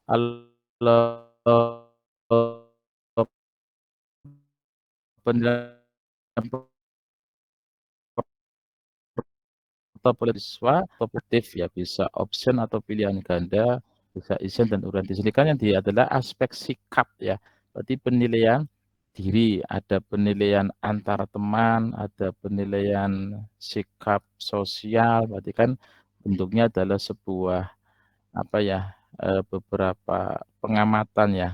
Kalau penilaian atau siswa objektif ya, bisa option atau pilihan ganda, bisa isen dan uraian. Di sini kan yang adalah aspek sikap ya. Berarti penilaian diri, ada penilaian antara teman, ada penilaian sikap sosial, berarti kan bentuknya adalah sebuah apa ya, beberapa pengamatan ya.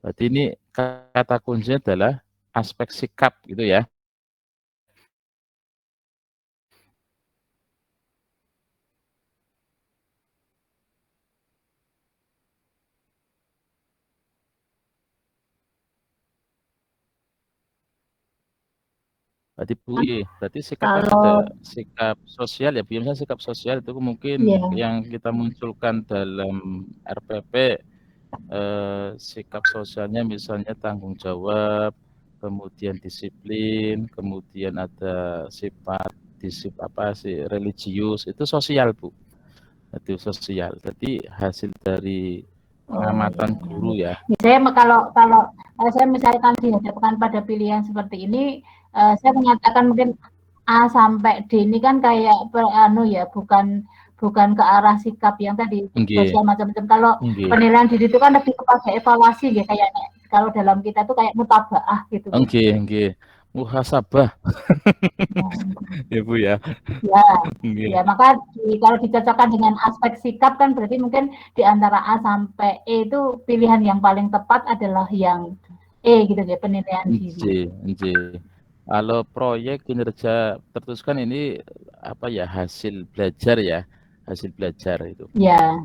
Berarti ini kata kuncinya adalah aspek sikap gitu ya. Berarti Bu, berarti sikap kan ada Kalau sikap sosial ya, Bu, misalnya sikap sosial itu mungkin ya, yang kita munculkan dalam RPP, sikap sosialnya misalnya tanggung jawab, kemudian disiplin, kemudian ada sifat apa sih, religius, itu sosial, Bu, itu sosial. Jadi hasil dari oh pengamatan ya, guru ya. saya kalau kalau saya misalkan dihadapkan pada pilihan seperti ini, saya mengatakan mungkin A sampai D ini kan kayak anu ya, bukan bukan ke arah sikap yang tadi Nggih, sosial macam-macam. Kalau nggih. penilaian diri itu kan lebih kepada evaluasi ya, kayak kalau dalam kita tuh kayak mutabaah gitu ya. Nggih, nggih. Muhasabah ya, Bu, ya. Ya, Nggih. ya maka kalau dicocokkan dengan aspek sikap kan berarti mungkin di antara A sampai E itu pilihan yang paling tepat adalah yang E gitu ya, penilaian diri. Nggih, nggih. Kalau proyek kinerja tertulis kan ini apa ya, hasil belajar ya, hasil belajar itu. Ya,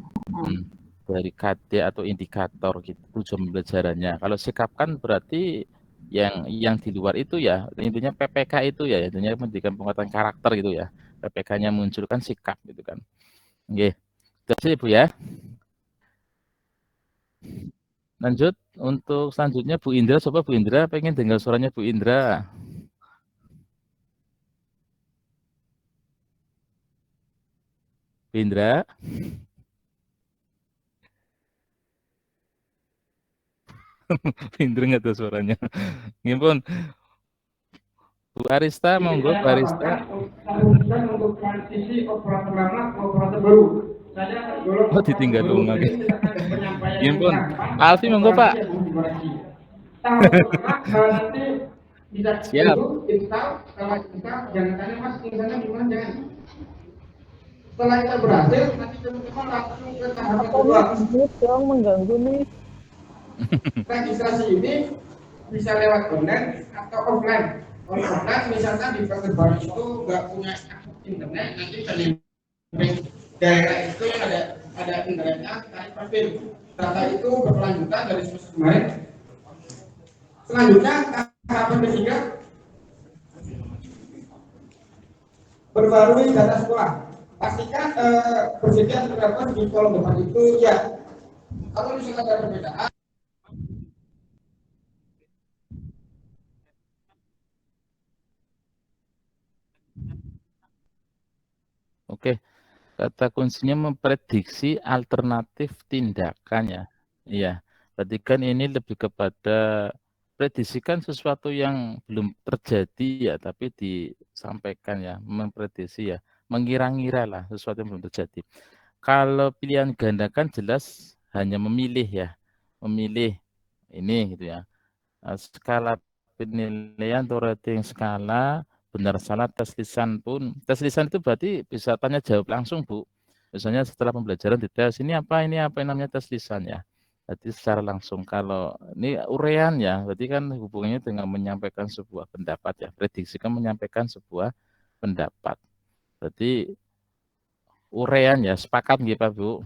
Dari KD atau indikator gitu tujuan pembelajarannya. Kalau sikap kan berarti yang di luar itu ya, intinya PPK itu ya, intinya pendidikan penguatan karakter gitu ya. PPK-nya muncul kan sikap gitu kan. Nggih. Itu aja ya, Bu ya. Lanjut untuk selanjutnya Bu Indra, coba Bu Indra, pengen dengar suaranya Bu Indra. Bu Indra, Bu Indra nggak ada suaranya. Ngimpun, Bu Arista, Ini monggo saya Bu Arista. lakukan untuk transisi operator lama ke operator baru. Saya dorong Oh, operator ditinggal baru, rumah. jadi misalkan ada penyampaian yang Ngimpun. kurang pas, Alfi, monggo operasi Pak. yang harus dikoreksi. Tahun pertama nanti bisa Siap. dulu install, kalau install jangan tanya mas tulisannya gimana, jangan. Setelah kita berhasil, nanti teman-teman langsung ke tahapan kedua. dong mengganggu nih. Registrasi ini bisa lewat online atau offline. Kalau offline misalkan di Pasar Baru itu nggak punya akses internet, nanti dari daerah itu ada internetnya, kita profil. Data itu berkelanjutan dari semester kemarin. Selanjutnya tahapan ketiga perbarui data sekolah. Pastikan bersedia terdapat di kolom depan itu ya. Kalau misalkan ada perbedaan, Oke, kata kuncinya memprediksi alternatif tindakannya. Iya, berarti kan ini lebih kepada prediksikan sesuatu yang belum terjadi ya, tapi disampaikan ya, memprediksi ya, mengira-ngira lah sesuatu yang belum terjadi. Kalau pilihan ganda kan jelas hanya memilih ya, memilih ini gitu ya. Skala penilaian atau rating skala, benar salah tes lisan itu berarti bisa tanya jawab langsung, Bu. Misalnya setelah pembelajaran dites, ini apa yang namanya tes lisan ya. Jadi secara langsung. Kalau ini uraian ya, berarti kan hubungannya dengan menyampaikan sebuah pendapat ya. Prediksi kan menyampaikan sebuah pendapat. Berarti uraian ya, sepakat nggih Pak Bu?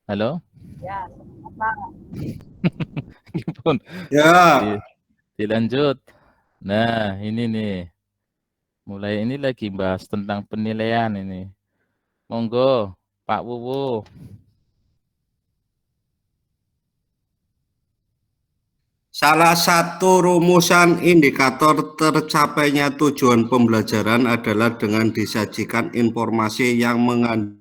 Halo? Ya, apa? Pun di, Ya, dilanjut. Nah, ini nih. Mulai ini lagi bahas tentang penilaian ini. Monggo, Pak Wuwu. salah satu rumusan indikator tercapainya tujuan pembelajaran adalah dengan disajikan informasi yang mengandung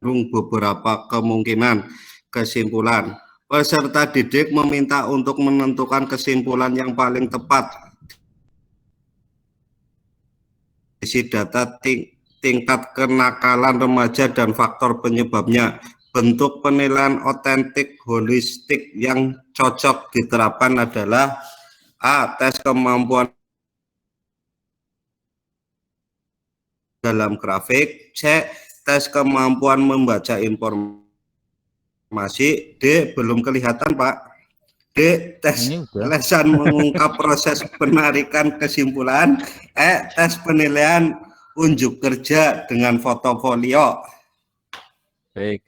beberapa kemungkinan kesimpulan. Peserta didik meminta untuk menentukan kesimpulan yang paling tepat. Isi data tingkat kenakalan remaja dan faktor penyebabnya. Bentuk penilaian otentik holistik yang cocok diterapkan adalah A. Tes kemampuan dalam grafik. C. Tes kemampuan membaca informasi. D. Belum kelihatan, Pak. D. Tes lesan mengungkap proses penarikan kesimpulan. E. Tes penilaian unjuk kerja dengan fotofolio. Baik,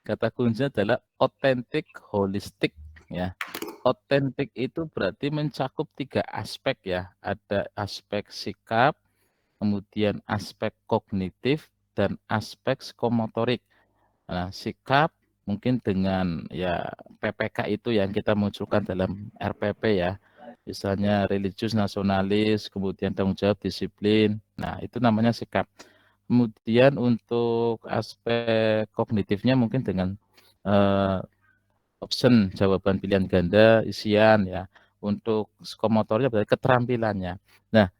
kata kuncinya adalah otentik holistik ya. Otentik itu berarti mencakup 3 aspek ya. Ada aspek sikap, kemudian aspek kognitif, dan aspek psikomotorik. Nah, sikap mungkin dengan ya PPK itu yang kita munculkan dalam RPP ya. Misalnya religius nasionalis, kemudian tanggung jawab disiplin. Nah, itu namanya sikap. Kemudian untuk aspek kognitifnya mungkin dengan option jawaban pilihan ganda, isian ya. Untuk psikomotornya berarti keterampilannya. Nah,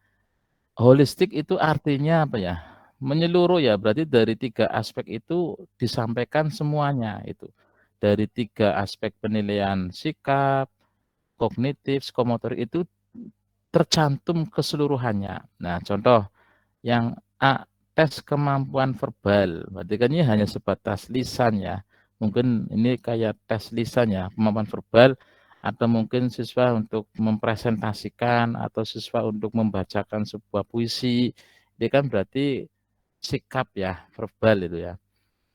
holistik itu artinya apa ya? Menyeluruh ya, berarti dari 3 aspek itu disampaikan semuanya itu. Dari 3 aspek penilaian sikap, kognitif, psikomotorik itu tercantum keseluruhannya. Nah, contoh yang A, tes kemampuan verbal. Berarti kan ini hanya sebatas lisan ya. Mungkin ini kayak tes lisan ya, kemampuan verbal, atau mungkin siswa untuk mempresentasikan atau siswa untuk membacakan sebuah puisi. Ini kan berarti sikap ya, verbal itu ya.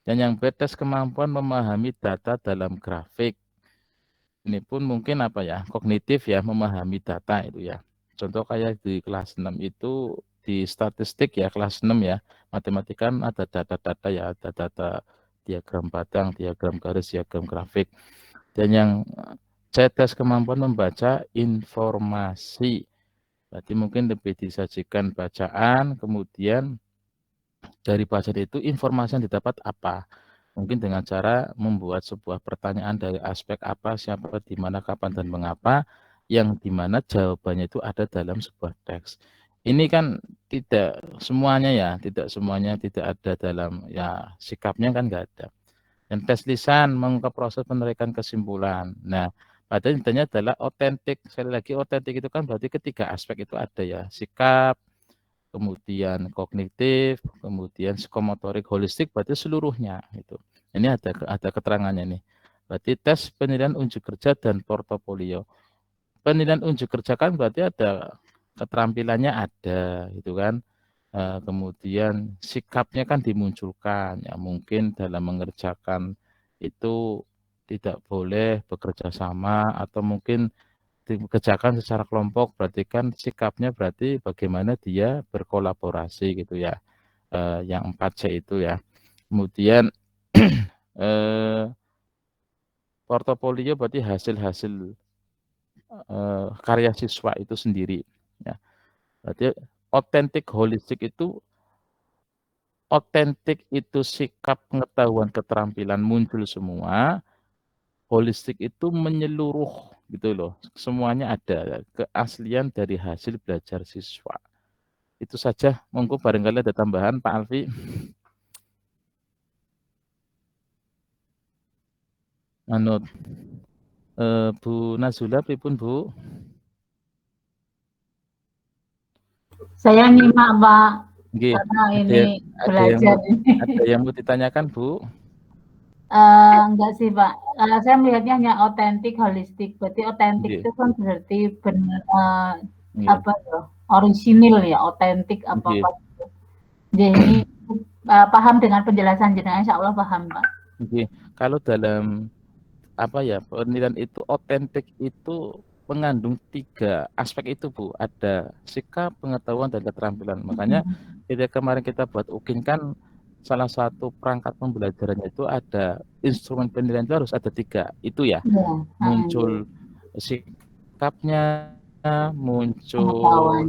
Dan yang B, tes kemampuan memahami data dalam grafik. Ini pun mungkin apa ya, kognitif ya, memahami data itu ya. Contoh kayak di kelas 6 itu di statistik ya, kelas 6 ya, matematika kan ada data-data ya, ada data diagram batang, diagram garis, diagram grafik. Dan yang C, tes kemampuan membaca informasi. Berarti mungkin lebih disajikan bacaan, kemudian dari bacaan itu informasi yang didapat apa. Mungkin dengan cara membuat sebuah pertanyaan dari aspek apa, siapa, di mana, kapan, dan mengapa, yang dimana jawabannya itu ada dalam sebuah teks. Ini kan tidak semuanya ya, tidak semuanya tidak ada dalam ya, sikapnya kan nggak ada. Dan tes lisan mengungkap proses penarikan kesimpulan. Nah, pada intinya adalah otentik. Sekali lagi otentik itu kan berarti ketiga aspek itu ada ya, sikap, kemudian kognitif, kemudian psikomotorik, holistik berarti seluruhnya itu. Ini ada keterangannya nih. Berarti tes penilaian unjuk kerja dan portofolio. Penilaian unjuk kerja kan berarti ada keterampilannya ada gitu kan. Kemudian sikapnya kan dimunculkan ya, mungkin dalam mengerjakan itu tidak boleh bekerja sama atau mungkin dikerjakan secara kelompok, berarti kan sikapnya berarti bagaimana dia berkolaborasi gitu ya. Yang 4C itu ya. Kemudian portofolio berarti hasil-hasil karya siswa itu sendiri ya. Berarti otentik holistik itu sikap, pengetahuan, keterampilan muncul semua. Holistik itu menyeluruh gitu loh. Semuanya ada, keaslian dari hasil belajar siswa. Itu saja, monggo barangkali ada tambahan Pak Alfi. Manut Bu Nazula pripun Bu? Saya nyimak Pak, Nggih, karena ini belajar ini. Ada yang mau ditanyakan Bu? Enggak sih Pak, saya melihatnya hanya otentik, holistik. Berarti otentik itu kan berarti benar apa ya, orisinil ya, otentik apa-apa. Jadi paham dengan penjelasan jenengan, insya Allah paham Pak. Kalau dalam apa ya, penilaian itu otentik itu mengandung 3 aspek itu Bu, ada sikap, pengetahuan, dan keterampilan. Makanya ketika kemarin kita buat UKIN kan salah satu perangkat pembelajarannya itu ada instrumen penilaian itu harus ada 3 itu ya. Muncul sikapnya, muncul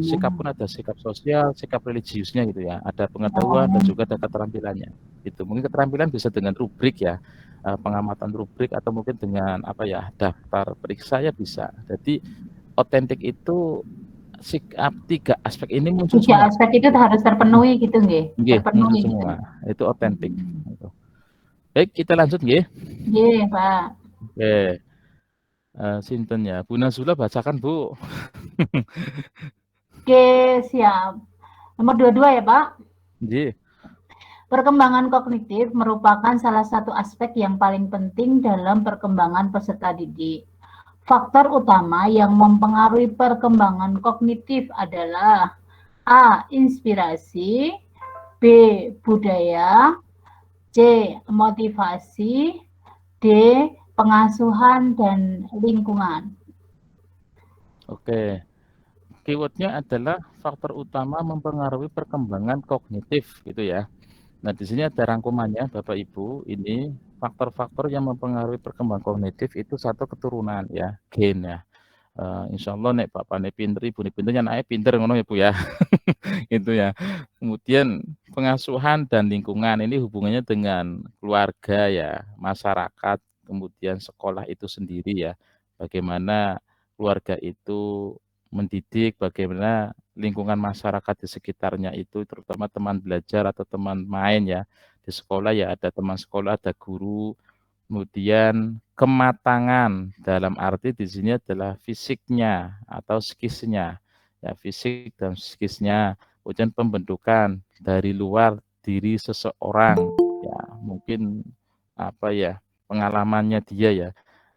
sikap pun ada sikap sosial, sikap religiusnya gitu ya, ada pengetahuan dan juga ada keterampilannya. Itu mungkin keterampilan bisa dengan rubrik ya, pengamatan rubrik atau mungkin dengan apa ya, daftar periksa ya bisa. Jadi otentik itu 3 aspek ini muncul 3 semua. aspek itu harus terpenuhi gitu nggih? Nggih, muncul Terpenuhi gitu. semua. Itu otentik gitu. Baik, kita lanjut nggih. Nggih, Pak. Oke. Sinten ya? Bu Nazula bacakan, Bu. Oke, siap. Nomor 22 ya, Pak. Nggih. Perkembangan kognitif merupakan salah satu aspek yang paling penting dalam perkembangan peserta didik. Faktor utama yang mempengaruhi perkembangan kognitif adalah A. Inspirasi, B. Budaya, C. Motivasi, D. Pengasuhan dan lingkungan. Oke. Keywordnya adalah faktor utama mempengaruhi perkembangan kognitif gitu ya. Nah, di sini ada rangkumannya Bapak Ibu. Ini faktor-faktor yang mempengaruhi perkembangan kognitif itu satu keturunan ya, gen ya. Insyaallah nek bapakne pinter, ibune pinter, ya anake pinter ngono ya Bu ya. Itu ya. Kemudian pengasuhan dan lingkungan ini hubungannya dengan keluarga ya, masyarakat, kemudian sekolah itu sendiri ya. Bagaimana keluarga itu mendidik, bagaimana lingkungan masyarakat di sekitarnya itu, terutama teman belajar atau teman main ya. Di sekolah ya ada teman sekolah, ada guru, kemudian kematangan dalam arti di sini adalah fisiknya atau psikisnya. Ya, fisik dan psikisnya. Kemudian pembentukan dari luar diri seseorang. Ya, mungkin apa ya, pengalamannya dia ya,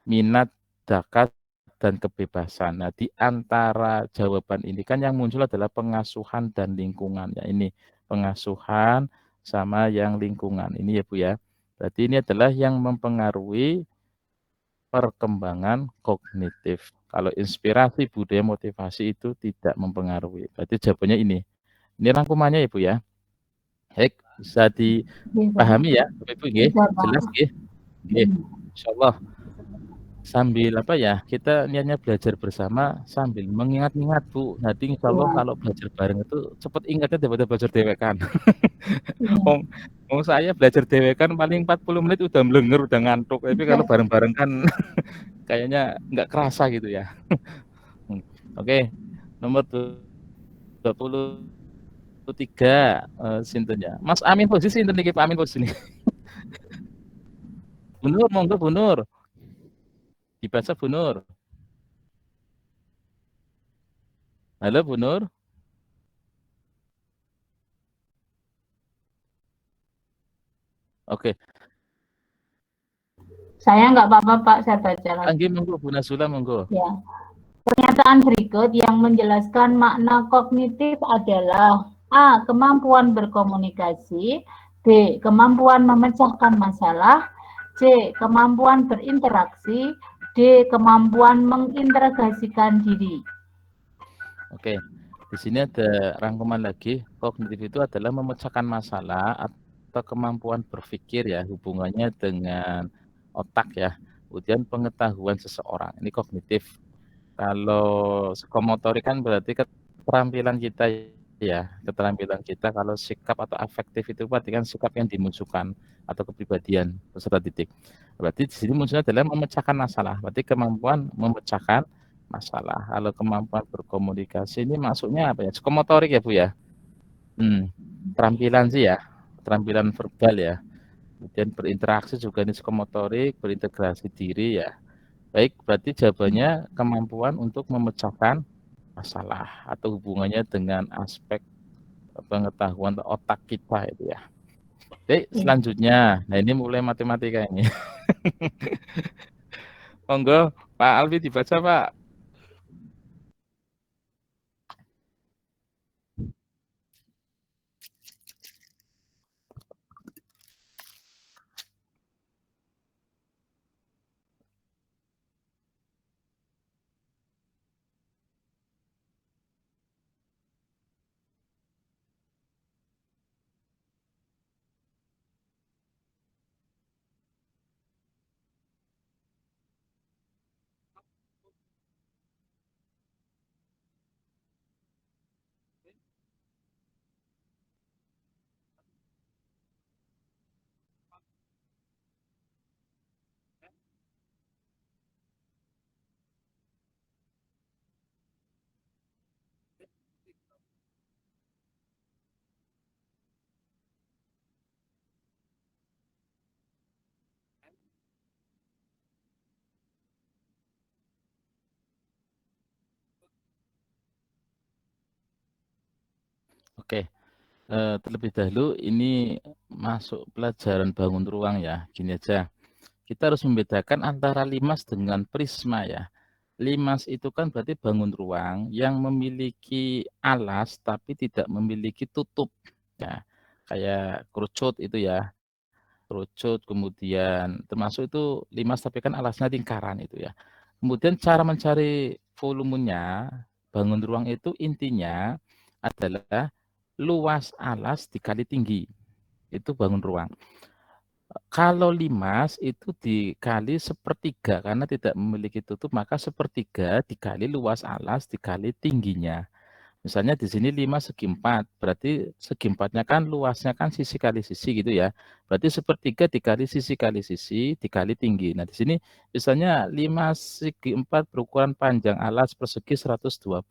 minat, bakat dan kebebasan. Nah, di antara jawaban ini kan yang muncul adalah pengasuhan dan lingkungan ya. Ini pengasuhan sama yang lingkungan. Ini ya Bu ya. Berarti ini adalah yang mempengaruhi perkembangan kognitif. Kalau inspirasi, budaya, motivasi itu tidak mempengaruhi. Berarti jawabannya ini. Ini rangkumannya ya Bu ya. Baik, bisa dipahami ya Bapak Ibu nggih? Bisa, Pak. Jelas nggih? Nggih. Insyaallah sambil apa ya, kita niatnya belajar bersama sambil mengingat-ingat Bu. Nanti insyaallah Ya. kalau belajar bareng itu cepet ingatnya daripada belajar dewekan. Ya. Wong saya belajar dewekan paling 40 menit udah melenger, udah ngantuk. Tapi kalau bareng-bareng kan kayaknya nggak kerasa gitu ya. Oke, nomor 23, sinten ya? Mas Amin posisi sinten niki Pak Amin posisi? Bu Nur, monggo Bu Nur. Dibaca Bu Nur. Halo Bu Nur. Oke. Saya nggak apa-apa, Pak, saya baca lagi. Nggih monggo Bu Nazula monggo. Ya. Pernyataan berikut yang menjelaskan makna kognitif adalah A. Kemampuan berkomunikasi, B. Kemampuan memecahkan masalah, C. Kemampuan berinteraksi, D. Kemampuan mengintegrasikan diri. Oke. Di sini ada rangkuman lagi. Kognitif itu adalah memecahkan masalah atau kemampuan berpikir ya, hubungannya dengan otak ya. Kemudian pengetahuan seseorang. Ini kognitif. Kalau psikomotorik kan berarti keterampilan kita ya, keterampilan kita. Kalau sikap atau afektif itu berarti kan sikap yang dimunculkan atau kepribadian peserta didik. Berarti di sini munculnya adalah memecahkan masalah. Berarti kemampuan memecahkan masalah. Kalau kemampuan berkomunikasi ini maksudnya apa ya? Psikomotorik ya Bu ya. Keterampilan sih ya, keterampilan verbal ya. Kemudian berinteraksi juga ini psikomotorik, berintegrasi diri ya. Baik, berarti jawabannya kemampuan untuk memecahkan masalah atau hubungannya dengan aspek pengetahuan otak kita itu ya. Oke, selanjutnya. Nah, ini mulai matematika ini. Monggo Pak Alfi dibaca, Pak. Oke, terlebih dahulu ini masuk pelajaran bangun ruang ya. Gini aja, kita harus membedakan antara limas dengan prisma ya. Limas itu kan berarti bangun ruang yang memiliki alas tapi tidak memiliki tutup ya. Kayak kerucut itu ya. Kerucut kemudian termasuk itu limas tapi kan alasnya lingkaran itu ya. Kemudian cara mencari volumenya bangun ruang itu intinya adalah luas alas dikali tinggi. Itu bangun ruang. Kalau limas itu dikali sepertiga karena tidak memiliki tutup maka sepertiga dikali luas alas dikali tingginya. Misalnya di sini 5 segi 4, berarti segi 4-nya kan luasnya kan sisi kali sisi gitu ya. Berarti sepertiga dikali sisi dikali tinggi. Nah di sini misalnya 5 segi 4 berukuran panjang alas persegi 120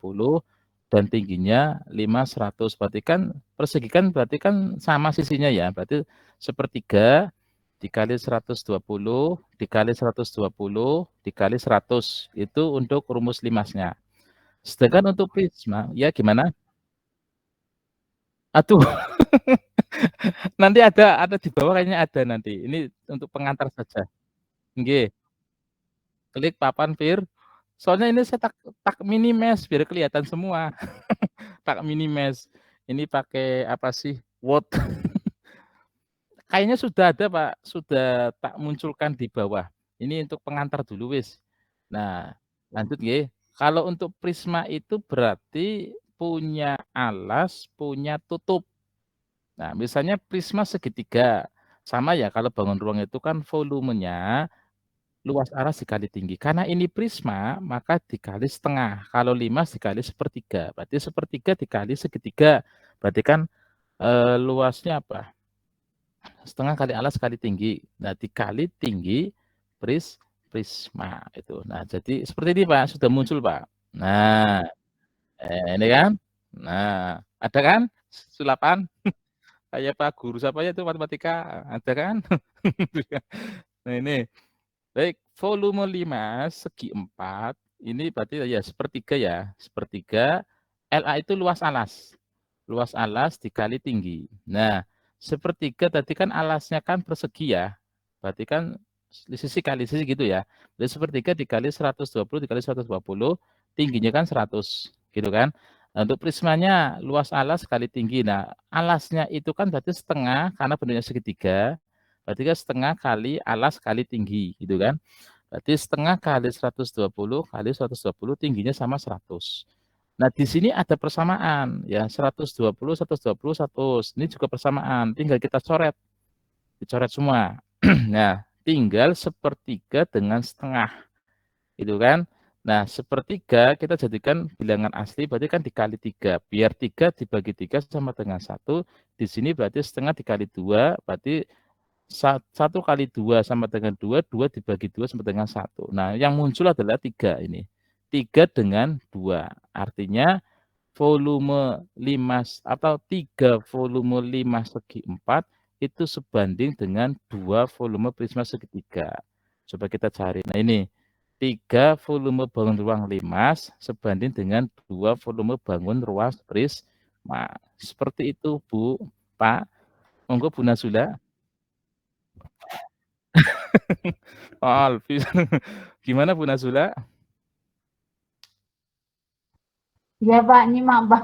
dan tingginya 5 100. Berarti kan persegi kan berarti kan sama sisinya ya. Berarti sepertiga dikali 120 dikali 120 dikali 100 itu untuk rumus limasnya. Sedangkan untuk prisma, ya gimana? Aduh, nanti ada di bawah kayaknya ada nanti. Ini untuk pengantar saja. Nggih, klik papan soalnya ini saya tak mini mesh biar kelihatan semua. Tak mini mesh. Ini pakai apa sih? Word. Kayaknya sudah ada, Pak. Sudah tak munculkan di bawah. Ini untuk pengantar dulu wis. Nah, lanjut nggih. Kalau untuk prisma itu berarti punya alas, punya tutup. Nah, misalnya prisma segitiga. Sama ya kalau bangun ruang itu kan volumenya luas alas dikali tinggi. Karena ini prisma, maka dikali setengah. Kalau limas dikali sepertiga. Berarti sepertiga dikali segitiga. Berarti kan luasnya apa? Setengah kali alas kali tinggi. Nah, dikali tinggi prisma itu. Nah, jadi seperti ini Pak, sudah muncul Pak. Nah, ini kan. Nah, ada kan sulapan? Kayak Pak Guru siapa ya itu matematika, ada kan? Nah ini, baik volume 5 segi 4, ini berarti ya sepertiga ya, sepertiga LA itu luas alas dikali tinggi. Nah, sepertiga tadi kan alasnya kan persegi ya, berarti kan sisi kali sisi gitu ya. Jadi sepertiga dikali 120 dikali 120, tingginya kan 100, gitu kan. Nah, untuk prismanya luas alas kali tinggi. Nah, alasnya itu kan berarti setengah karena bentuknya segitiga. Berarti kan setengah kali alas kali tinggi, gitu kan. Berarti setengah kali 120 kali 120 tingginya sama 100. Nah, di sini ada persamaan ya, 120 120 100. Ini juga persamaan, tinggal kita coret. Dicoret semua. Nah, tinggal sepertiga dengan setengah. Gitu kan? Nah, sepertiga kita jadikan bilangan asli berarti kan dikali 3. Biar 3 dibagi 3 sama dengan 1. Di sini berarti setengah dikali 2, berarti 1 kali 2 sama dengan 2, 2 dibagi 2 sama dengan 1. Nah, yang muncul adalah 3 ini. 3 dengan 2. Artinya volume 5 atau 3 volume 5 segi 4 itu sebanding dengan 2 volume prisma segitiga. Coba kita cari. Nah, ini 3 volume bangun ruang limas sebanding dengan 2 volume bangun ruang prisma. Seperti itu, Bu, Pak. Monggo Bu Nazula. Oh, Alvis. Gimana Bu Nazula? Ya Pak, nyimak Pak.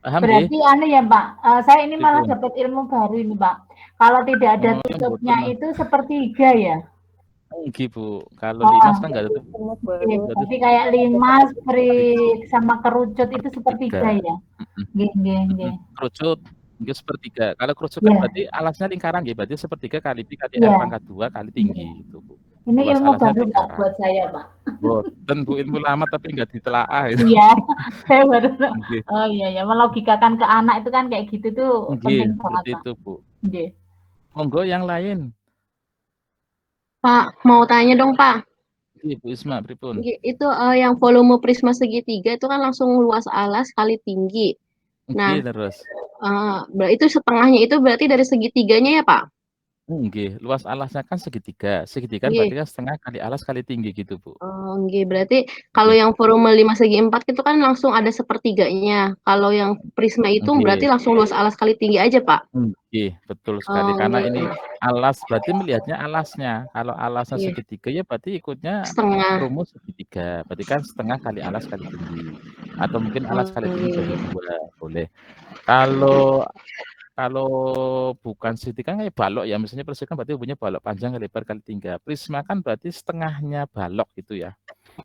Paham Berarti anu ya Pak, saya ini malah dapat ilmu baru ini Pak. Kalau tidak ada tutupnya itu sepertiga ya? Enggak Bu, kalau limas kan nggak ada tutup. Berarti kayak limas, prik, sama kerucut itu sepertiga ya? Nggih. Kerucut, nggih sepertiga. Kalau kerucut kan berarti alasnya lingkaran nggih, berarti sepertiga kali pi kali R pangkat 2 kali tinggi gitu Bu. Ini Luas ilmu alasnya baru Pak lingkaran. buat saya Pak. Boten Bu, ilmu lama tapi nggak ditelaah itu. Iya, saya baru. Oh iya, melogikakan ke anak itu kan kayak gitu tuh penting banget Pak. Itu Bu. Nggih. Monggo yang lain. Pak, mau tanya dong Pak. Iya Bu Isma, pripun? Itu yang volume prisma segitiga itu kan langsung luas alas kali tinggi. Nah, terus. itu setengahnya itu berarti dari segitiganya ya Pak? Nggih, luas alasnya kan segitiga. Segitiga kan berarti Nggih. kan setengah kali alas kali tinggi gitu, Bu. Oh, nggih. Berarti kalau Nggih. yang volume 5/4 itu kan langsung ada sepertiganya. Kalau yang prisma itu berarti Nggih. langsung luas alas kali tinggi aja, Pak? Nggih, betul sekali. Oh, Karena ini nggih. alas, berarti melihatnya alasnya. Kalau alasnya Iya. segitiga ya berarti ikutnya Setengah. rumus segitiga. Berarti kan setengah kali alas kali tinggi. Atau mungkin alas Oh, kali tinggi bagi nggih. 2, boleh. Kalau kalau bukan segitiga kan kayak balok ya, misalnya persegi kan berarti punya balok panjang kali lebar kali tinggi. Prisma kan berarti setengahnya balok gitu ya.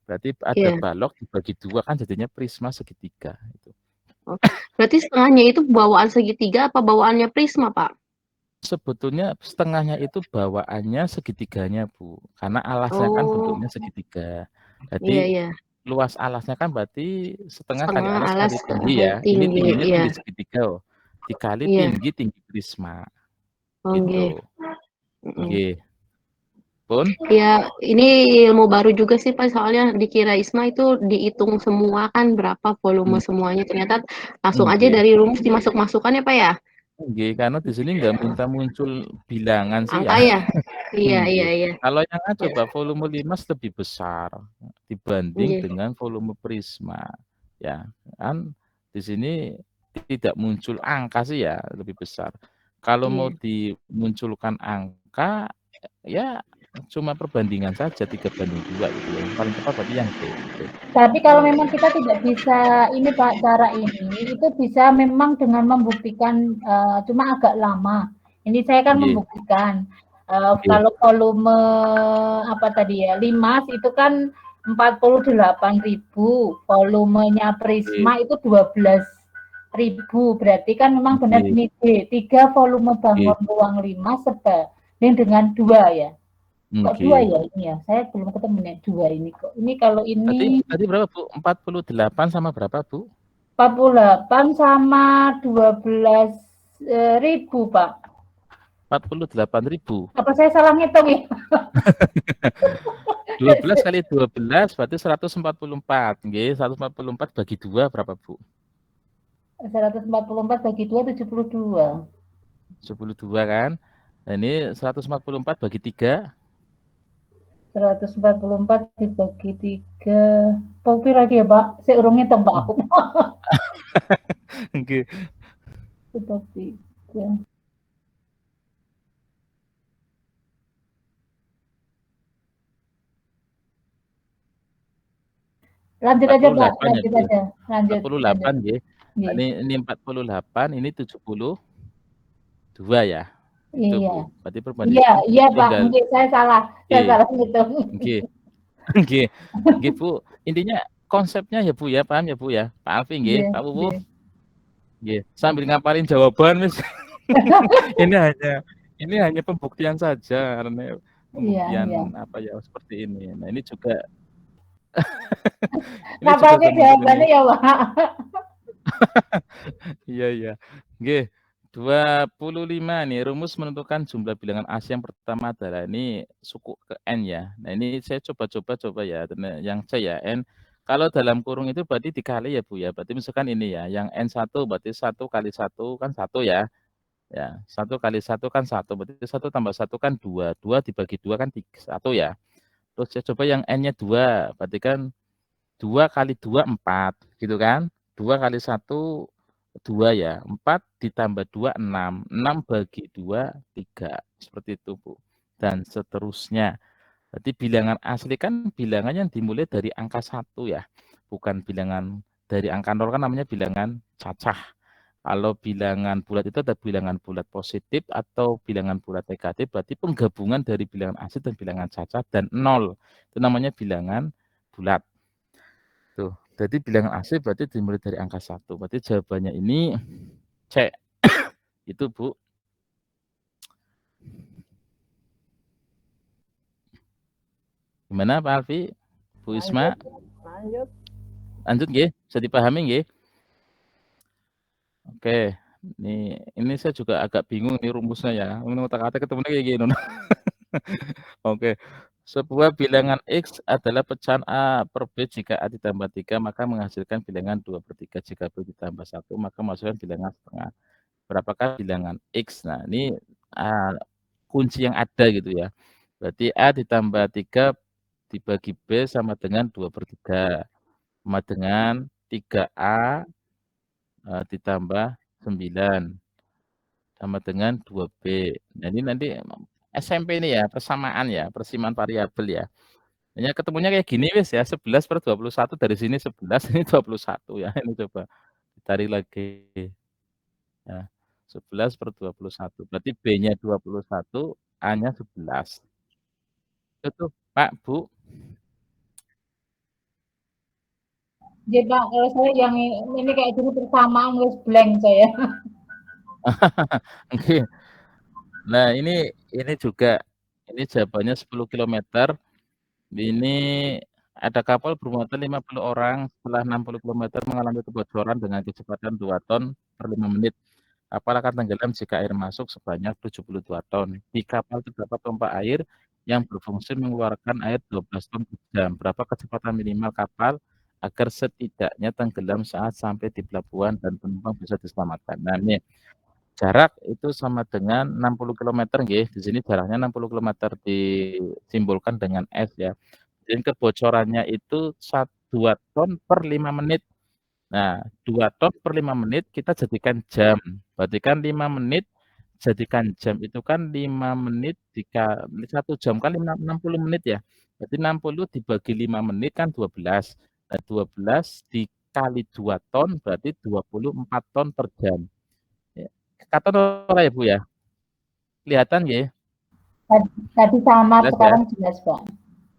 Berarti ada Iya. balok dibagi 2 kan jadinya prisma segitiga gitu. Oh, berarti setengahnya itu bawaan segitiga apa bawaannya prisma, Pak? Sebetulnya setengahnya itu bawaannya segitiganya, Bu. Karena alasnya kan Oh. bentuknya segitiga. Iya, Jadi iya. luas alasnya kan berarti setengah kali Setengah alas alas kali tinggi kali ya. Ini tinggi, tingginya iya. tinggi segitiga loh. Dikali Iya. tinggi prisma. Oh, nggih. Gitu. Mhm. Nggih. Pun? Ya, ini ilmu baru juga sih, Pak, soalnya dikira ISMA itu dihitung semua kan berapa volume semuanya, ternyata langsung aja Nggih. dari rumus dimasuk-masukkan ya, Pak, ya? Nggih, karena di sini nggak minta muncul bilangan sih ya. Angka ya? Iya, iya, Nggih. iya. Kalau yang A Ya. coba volume 5 lebih besar dibanding Nggih. dengan volume prisma. Ya, kan di sini tidak muncul angka sih ya, lebih besar. Kalau mau Iya. dimunculkan angka, ya cuma perbandingan saja 3/2 gitu ya. Yang paling tepat berarti yang D gitu. Tapi kalau memang kita tidak bisa ini Pak, cara ini itu bisa memang dengan membuktikan cuma agak lama. Ini saya kan Nggih. membuktikan Nggih. kalau volume apa tadi ya, limas itu kan 48.000, volumenya prisma itu 12.000. Berarti kan memang benar Nggih. ini D, 3 volume Nggih. bangun ruang limas sebanding dengan 2 ya. Kok 2 Nggih. ya ini ya? Saya belum ketemu nih 2 ini kok. Ini kalau ini Tadi berapa, Bu? 48 sama berapa, Bu? 48 sama 12.000, Pak. 48.000. Apa saya salah ngitung ya? 12 kali 12 berarti 144. Nggih, 144 bagi 2 berapa, Bu? 144 bagi 2, 72. 72 kan? Nah, ini 144 bagi 3. 144 dibagi 3. Popir lagi ya, Pak? Saya urung ngitung, Pak, aku. Nggih. Dibagi 3. Lanjut aja, Pak. 48 ya, Lanjut Bu? aja. Lanjut. 48 nggih. Nah, Nggih. ini 48, ini 72 ya. Itu, Iya. Bu. Berarti Iya, perbandingan iya, Pak. tinggal Nggih, saya salah. Saya nggih. salah ngitung. Nggih. Nggih. Nggih, Bu. Intinya konsepnya ya, Bu ya, paham ya, Bu ya? Pak Alfi nggih, Nggih, Pak Wuwu. nggih. Nggih, sambil ngapalin jawaban Mas. Ini hanya pembuktian saja, karena Iya, pembuktian iya. apa ya, seperti ini. Nah, ini juga ini juga Ngapalke sudah muncul ini. jawabannya ya, Pak. Iya, iya. Nggih, 25 nih, rumus menentukan jumlah bilangan asli yang pertama adalah ini suku ke N ya. Nah, ini saya coba ya, yang C ya, N. Kalau dalam kurung itu berarti dikali ya, Bu ya. Berarti misalkan ini ya, yang N1 berarti 1 kali 1 kan 1 ya. Ya, 1 kali 1 kan 1, berarti 1 tambah 1 kan 2, 2 dibagi 2 kan 1 ya. Terus saya coba yang N-nya 2, berarti kan 2 kali 2, 4, gitu kan. 2 kali 1, 2 ya, 4 ditambah 2, 6, 6 bagi 2, 3, seperti itu, Bu. Dan seterusnya. Berarti bilangan asli kan bilangan yang dimulai dari angka 1 ya, bukan bilangan dari angka 0 kan namanya bilangan cacah. Kalau bilangan bulat itu ada bilangan bulat positif atau bilangan bulat negatif, berarti penggabungan dari bilangan asli dan bilangan cacat dan 0. Itu namanya bilangan bulat. Tuh, jadi bilangan asli berarti dimulai dari angka 1. Berarti jawabannya ini C. Itu, Bu. Gimana Pak Alfi? Bu Isma? Lanjut. Lanjut nggih? Bisa dipahami nggih? Oke, ini saya juga agak bingung nih rumusnya ya. Ini otak-atik ketemunya kayak gini. Oke. Sebuah bilangan X adalah pecahan A per B. Jika A ditambah 3, maka menghasilkan bilangan 2/3. Jika B ditambah 1, maka menghasilkan bilangan setengah. Berapakah bilangan X? Nah, ini kunci yang ada gitu ya. Berarti A ditambah 3 dibagi B sama dengan 2/3, sama dengan 3A ditambah 9, sama dengan 2B. Nah, ini nanti SMP ini ya, persamaan ya, persamaan variabel ya. Hanya ketemunya kayak gini wis ya, 11/21 dari sini 11, ini 21 ya. Ini coba ditarik lagi. Ya, 11/21. Berarti B-nya 21, A-nya 11. Itu Pak, Bu. Iya Pak, kalau saya yang ini kayak gini persamaan nulis blank saya. Oke. Nah, ini juga ini jawabannya 10 km. Ini ada kapal bermuatan 50 orang setelah 60 km mengalami kebocoran dengan kecepatan 2 ton per 5 menit. Kapal akan tenggelam jika air masuk sebanyak 72 ton. Di kapal terdapat pompa air yang berfungsi mengeluarkan air 12 ton per jam. Berapa kecepatan minimal kapal agar setidaknya tenggelam saat sampai di pelabuhan dan penumpang bisa diselamatkan? Nah, ini jarak itu sama dengan 60 km nggih. Di sini jaraknya 60 km disimbolkan dengan S ya. Dan kebocorannya itu 2 ton per 5 menit. Nah, 2 ton per 5 menit kita jadikan jam. Berarti kan 5 menit jadikan jam itu kan 5 menit 1 jam kan 60 menit ya. Berarti 60 dibagi 5 menit kan 12. Nah, 12 dikali 2 ton berarti 24 ton per jam. Ya. Katon ora ya, Bu ya? Kelihatan nggih? Tadi sama, Jelas ya? sekarang jelas Pak.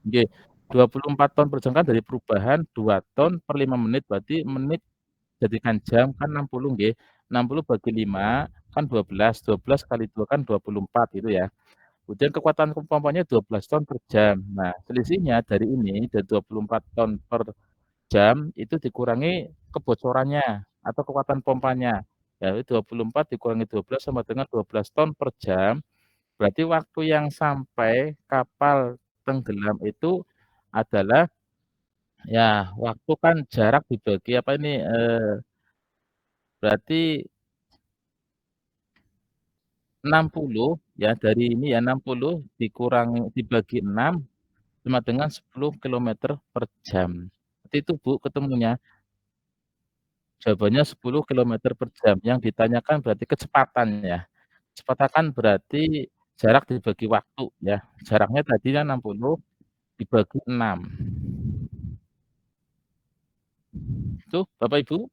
Nggih. 24 ton per jam kan dari perubahan 2 ton per 5 menit berarti menit jadikan jam kan 60 nggih. 60 bagi 5 kan 12, 12 kali 2 kan 24 gitu ya. Kemudian kekuatan pompanya 12 ton per jam. Nah, selisihnya dari ini dari 24 ton per jam itu dikurangi kebocorannya atau kekuatan pompanya. Ya, 24 dikurangi 12 sama dengan 12 ton per jam. Berarti waktu yang sampai kapal tenggelam itu adalah ya waktu kan jarak dibagi apa ini berarti 60 ya dari ini ya 60 dikurangi dibagi 6 sama dengan 10 km per jam. Berarti itu Bu ketemunya. Jawabannya 10 km per jam. Yang ditanyakan berarti kecepatan ya. Kecepatan kan berarti jarak dibagi waktu ya. Jaraknya tadinya 60 dibagi 6. Tuh Bapak Ibu.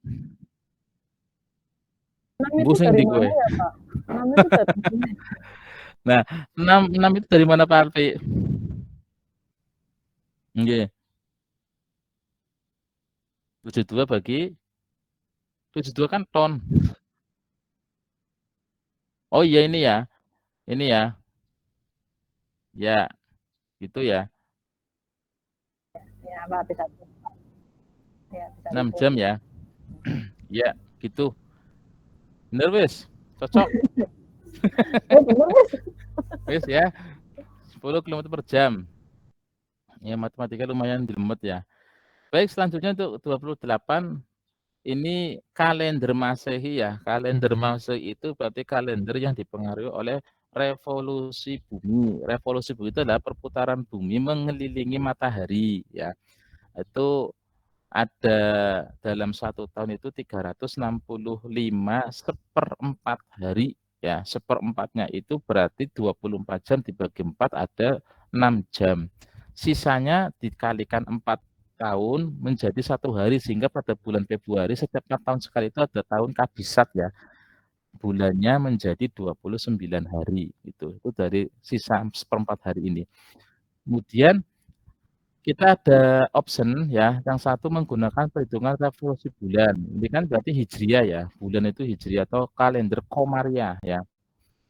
6 itu dari mana ya Pak? 6 itu dari mana? Nah, 6 itu dari mana Pak Alfi? Nggih. 72 bagi 72 kan ton. Oh iya ini ya. Ini ya. Ya, gitu ya. Ya Pak, bisa. Ya, bisa 6 gitu. jam ya. Ya, gitu. Bener wis. Cocok. Bener Mas. Wis ya. 10 km per jam. Ya, matematika lumayan jelimet ya. Baik, selanjutnya untuk 28 ini kalender Masehi ya. Kalender Masehi itu berarti kalender yang dipengaruhi oleh revolusi bumi. Revolusi bumi itu adalah perputaran bumi mengelilingi matahari ya. Itu ada dalam 1 tahun itu 365 seperempat hari ya. Seperempatnya itu berarti 24 jam dibagi 4 ada 6 jam. Sisanya dikalikan 4 tahun menjadi 1 hari sehingga pada bulan Februari setiap 4 tahun sekali itu ada tahun kabisat ya. Bulannya menjadi 29 hari itu dari sisa seperempat hari ini. Kemudian kita ada option ya, yang satu menggunakan perhitungan revolusi bulan. Ini kan berarti hijriah ya, bulan itu hijriah atau kalender Komariah ya.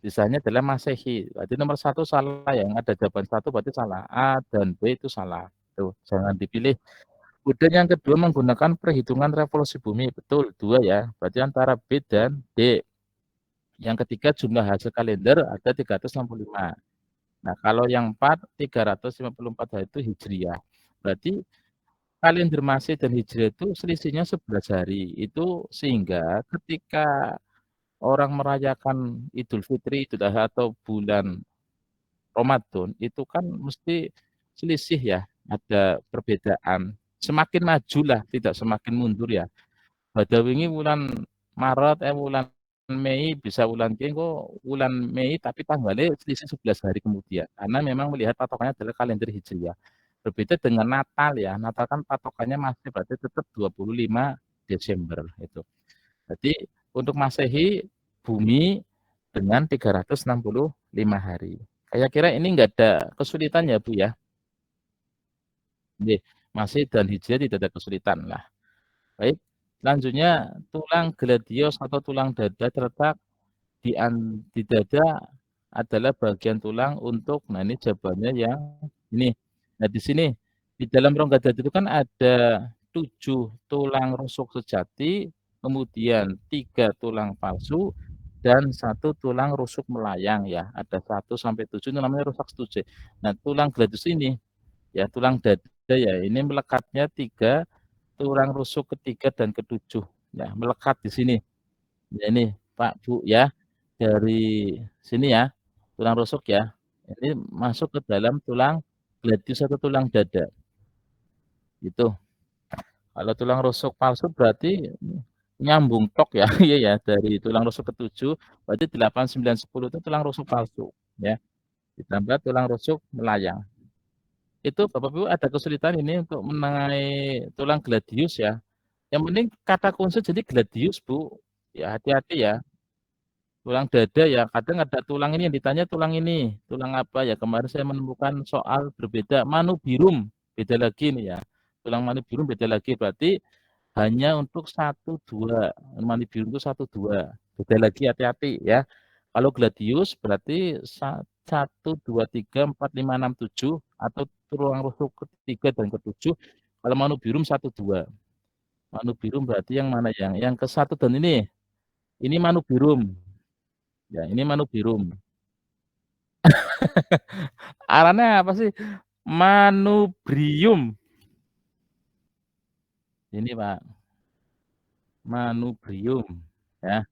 Sisanya adalah Masehi. Berarti nomor 1 salah ya, yang ada jawaban 1 berarti salah. A dan B itu salah. Tuh, jangan dipilih. Kemudian yang kedua menggunakan perhitungan revolusi bumi. Betul, 2 ya. Berarti antara B dan D. Yang ketiga jumlah hasil kalender ada 365. Nah, kalau yang 4, 354 hari itu hijriah. Berarti kalender Masehi dan Hijriah itu selisihnya 11 hari. Itu sehingga ketika orang merayakan Idul Fitri, Idul Adha atau bulan Ramadan itu kan mesti selisih ya, ada perbedaan. Semakin majulah, tidak semakin mundur ya. Pada wingi wulan Maret, wulan Mei bisa wulan kok wulan Mei tapi tanggalnya selisih 11 hari kemudian. Karena memang melihat patokannya adalah kalender Hijriah. Berbeda dengan Natal ya. Natal kan patokannya masih berarti tetap 25 Desember itu. Jadi untuk Masehi bumi dengan 365 hari. Saya kira ini enggak ada kesulitan ya, Bu ya. Nggih, Masehi dan Hijriah tidak ada kesulitan lah. Baik, selanjutnya tulang gladius atau tulang dada terletak di dada adalah bagian tulang untuk, nah ini jawabannya yang ini. Nah di sini, di dalam rongga dada itu kan ada 7 tulang rusuk sejati, kemudian 3 tulang palsu, dan 1 tulang rusuk melayang ya. Ada 1 sampai 7 itu namanya rusak setuju. Nah tulang gladius ini, ya tulang dada ya, ini melekatnya 3 tulang rusuk ketiga dan ke-7. Ya, melekat di sini. Ya ini Pak, Bu ya. Dari sini ya, tulang rusuk ya. Ini masuk ke dalam tulang gladius atau tulang dada. Gitu. Kalau tulang rusuk palsu berarti nyambung tok ya. Iya ya, dari tulang rusuk ke-7 berarti 8, 9, 10 itu tulang rusuk palsu ya. Ditambah tulang rusuk melayang. Itu Bapak Ibu ada kesulitan ini untuk mengenai tulang gladius ya. Yang penting kata kunci jadi gladius, Bu. Ya hati-hati ya. Tulang dada ya, kadang ada tulang ini yang ditanya tulang ini, tulang apa ya? Kemarin saya menemukan soal berbeda, manubirum, beda lagi nih ya. Tulang manubirum beda lagi, berarti hanya untuk 1, 2. Manubirum itu 1, 2. Beda lagi, hati-hati ya. Kalau gladius berarti 1, 2, 3, 4, 5, 6, 7 atau tulang rusuk ketiga dan ke-7. Kalau manubirum 1, 2. Manubirum berarti yang mana yang ke-1 dan ini manubirum. Ya, ini manubirum. Arahnya apa sih? Manubrium. Ini Pak. Manubrium ya.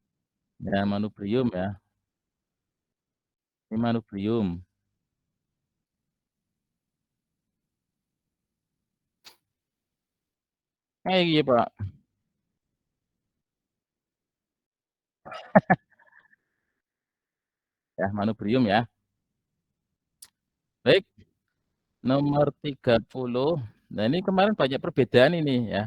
Ya, manubrium ya. Ini manubrium. Iya Pak. Ya, manubrium ya. Baik. Nomor 30. Nah, ini kemarin banyak perbedaan ini ya.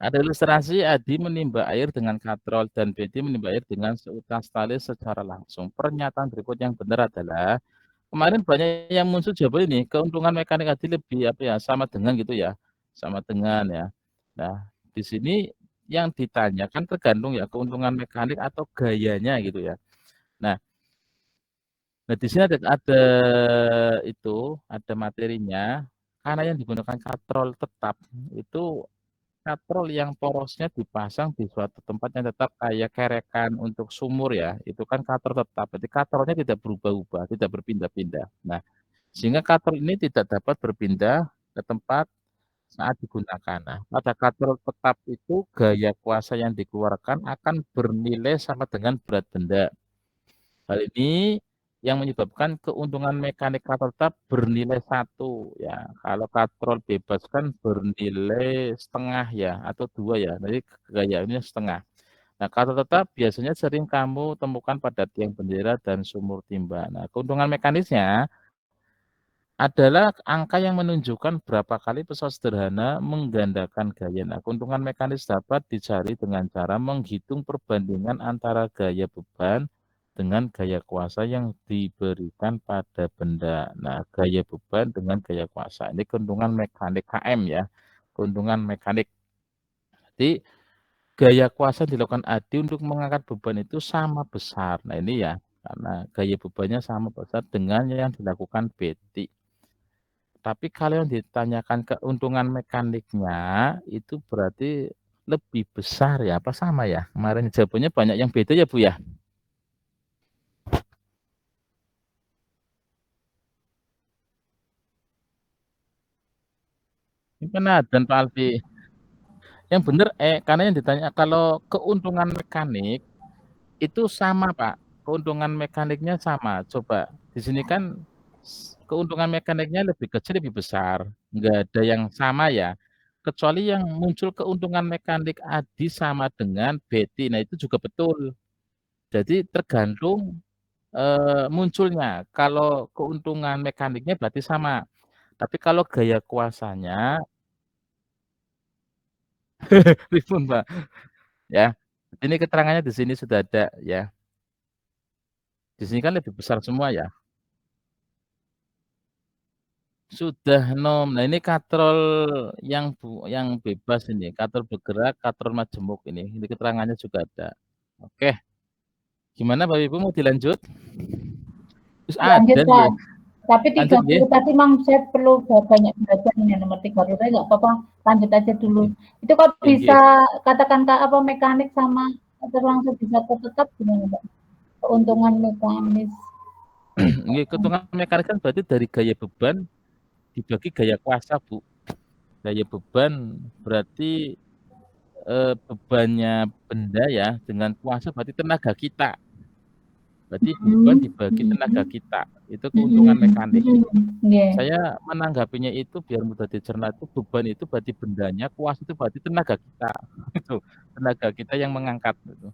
Ada ilustrasi Adi menimba air dengan katrol dan Betty menimba air dengan seutas tali secara langsung. Pernyataan berikut yang benar adalah kemarin banyak yang muncul jawaban ini, keuntungan mekanik Adi lebih apa ya, sama dengan gitu ya. Sama dengan ya. Nah, di sini yang ditanyakan tergantung ya keuntungan mekanik atau gayanya gitu ya. Nah, di sini ada itu, ada materinya. Karena yang digunakan katrol tetap itu katrol yang porosnya dipasang di suatu tempat yang tetap kayak kerekan untuk sumur ya, itu kan katrol tetap. Berarti katrolnya tidak berubah-ubah, tidak berpindah-pindah. Nah, sehingga katrol ini tidak dapat berpindah ke tempat saat digunakan. Nah, pada katrol tetap itu gaya kuasa yang dikeluarkan akan bernilai sama dengan berat benda. Hal ini yang menyebabkan keuntungan mekanik katrol tetap bernilai 1 ya. Kalau katrol bebas kan bernilai setengah ya atau 2 ya. Jadi gayanya setengah. Nah, katrol tetap biasanya sering kamu temukan pada tiang bendera dan sumur timba. Nah, keuntungan mekanisnya adalah angka yang menunjukkan berapa kali pesawat sederhana menggandakan gaya. Nah, keuntungan mekanis dapat dicari dengan cara menghitung perbandingan antara gaya beban dengan gaya kuasa yang diberikan pada benda. Nah, gaya beban dengan gaya kuasa. Ini keuntungan mekanik KM ya. Keuntungan mekanik. Jadi, gaya kuasa dilakukan Adi untuk mengangkat beban itu sama besar. Nah, ini ya. Karena gaya bebannya sama besar dengan yang dilakukan Betty. Tapi kalau yang ditanyakan keuntungan mekaniknya, itu berarti lebih besar ya, apa sama ya? Kemarin jawabannya banyak yang beda ya, Bu ya? Ini kan dan Pak Alfi. Yang benar karena yang ditanya kalau keuntungan mekanik itu sama, Pak. keuntungan mekaniknya sama. Coba di sini kan keuntungan mekaniknya lebih kecil, lebih besar, nggak ada yang sama ya. Kecuali yang muncul keuntungan mekanik Adi sama dengan Betty, nah itu juga betul. Jadi tergantung munculnya. Kalau keuntungan mekaniknya berarti sama. Tapi kalau gaya kuasanya pripun, Mbak? Ya. Ini keterangannya di sini sudah ada ya. Di sini kan lebih besar semua ya. Sudah nom. Nah, ini katrol yang bebas ini, katrol bergerak, katrol majemuk ini. Ini keterangannya juga ada. Oke. Gimana Bapak Ibu mau dilanjut? Terus Lanjut, ada Pak. nih. Tapi Lanjut 30 nggih. tadi Mang saya perlu banyak belajar ini nomor 30 tadi nggak apa-apa, lanjut aja dulu. Itu kok Nggih. bisa katakan apa mekanik sama langsung bisa tetap gimana, Pak? Keuntungan mekanis. Nggih, keuntungan mekanik kan berarti dari gaya beban dibagi gaya kuasa, Bu. Gaya beban berarti bebannya benda ya dengan kuasa berarti tenaga kita. Berarti beban dibagi tenaga kita. Itu keuntungan mekanik. Saya menanggapinya itu biar mudah dicerna itu beban itu berarti bendanya, kuasa itu berarti tenaga kita. Itu tenaga kita yang mengangkat gitu.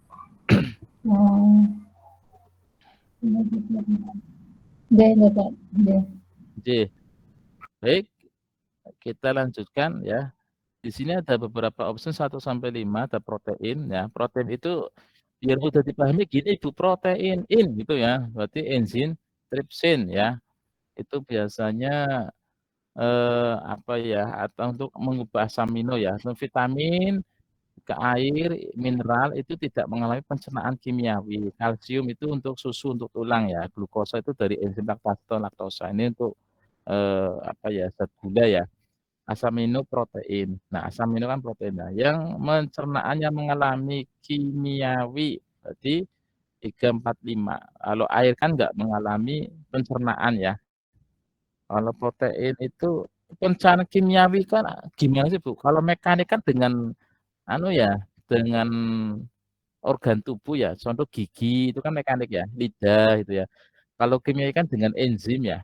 Oke. Baik. Kita lanjutkan ya. Di sini ada beberapa opsi 1 sampai 5 ada protein ya. Protein itu biar mudah dipahami gini Bu, protein gitu ya. Berarti enzim tripsin ya. Itu biasanya apa ya, atau untuk mengubah asam amino ya. Vitamin ke air, mineral itu tidak mengalami pencernaan kimiawi. Kalsium itu untuk susu, untuk tulang ya. Glukosa itu dari enzim laktosa. Ini untuk apa ya, zat gula ya. Asam amino protein. Nah, asam amino kan protein. Nah, yang pencernaannya mengalami kimiawi berarti 3, 4, 5. Kalau air kan nggak mengalami pencernaan ya. Kalau protein itu pencernaan kimiawi kan gimana sih Bu? Kalau mekanik kan dengan anu ya, dengan organ tubuh ya. Contoh gigi itu kan mekanik ya, lidah gitu ya. Kalau kimiawi kan dengan enzim ya.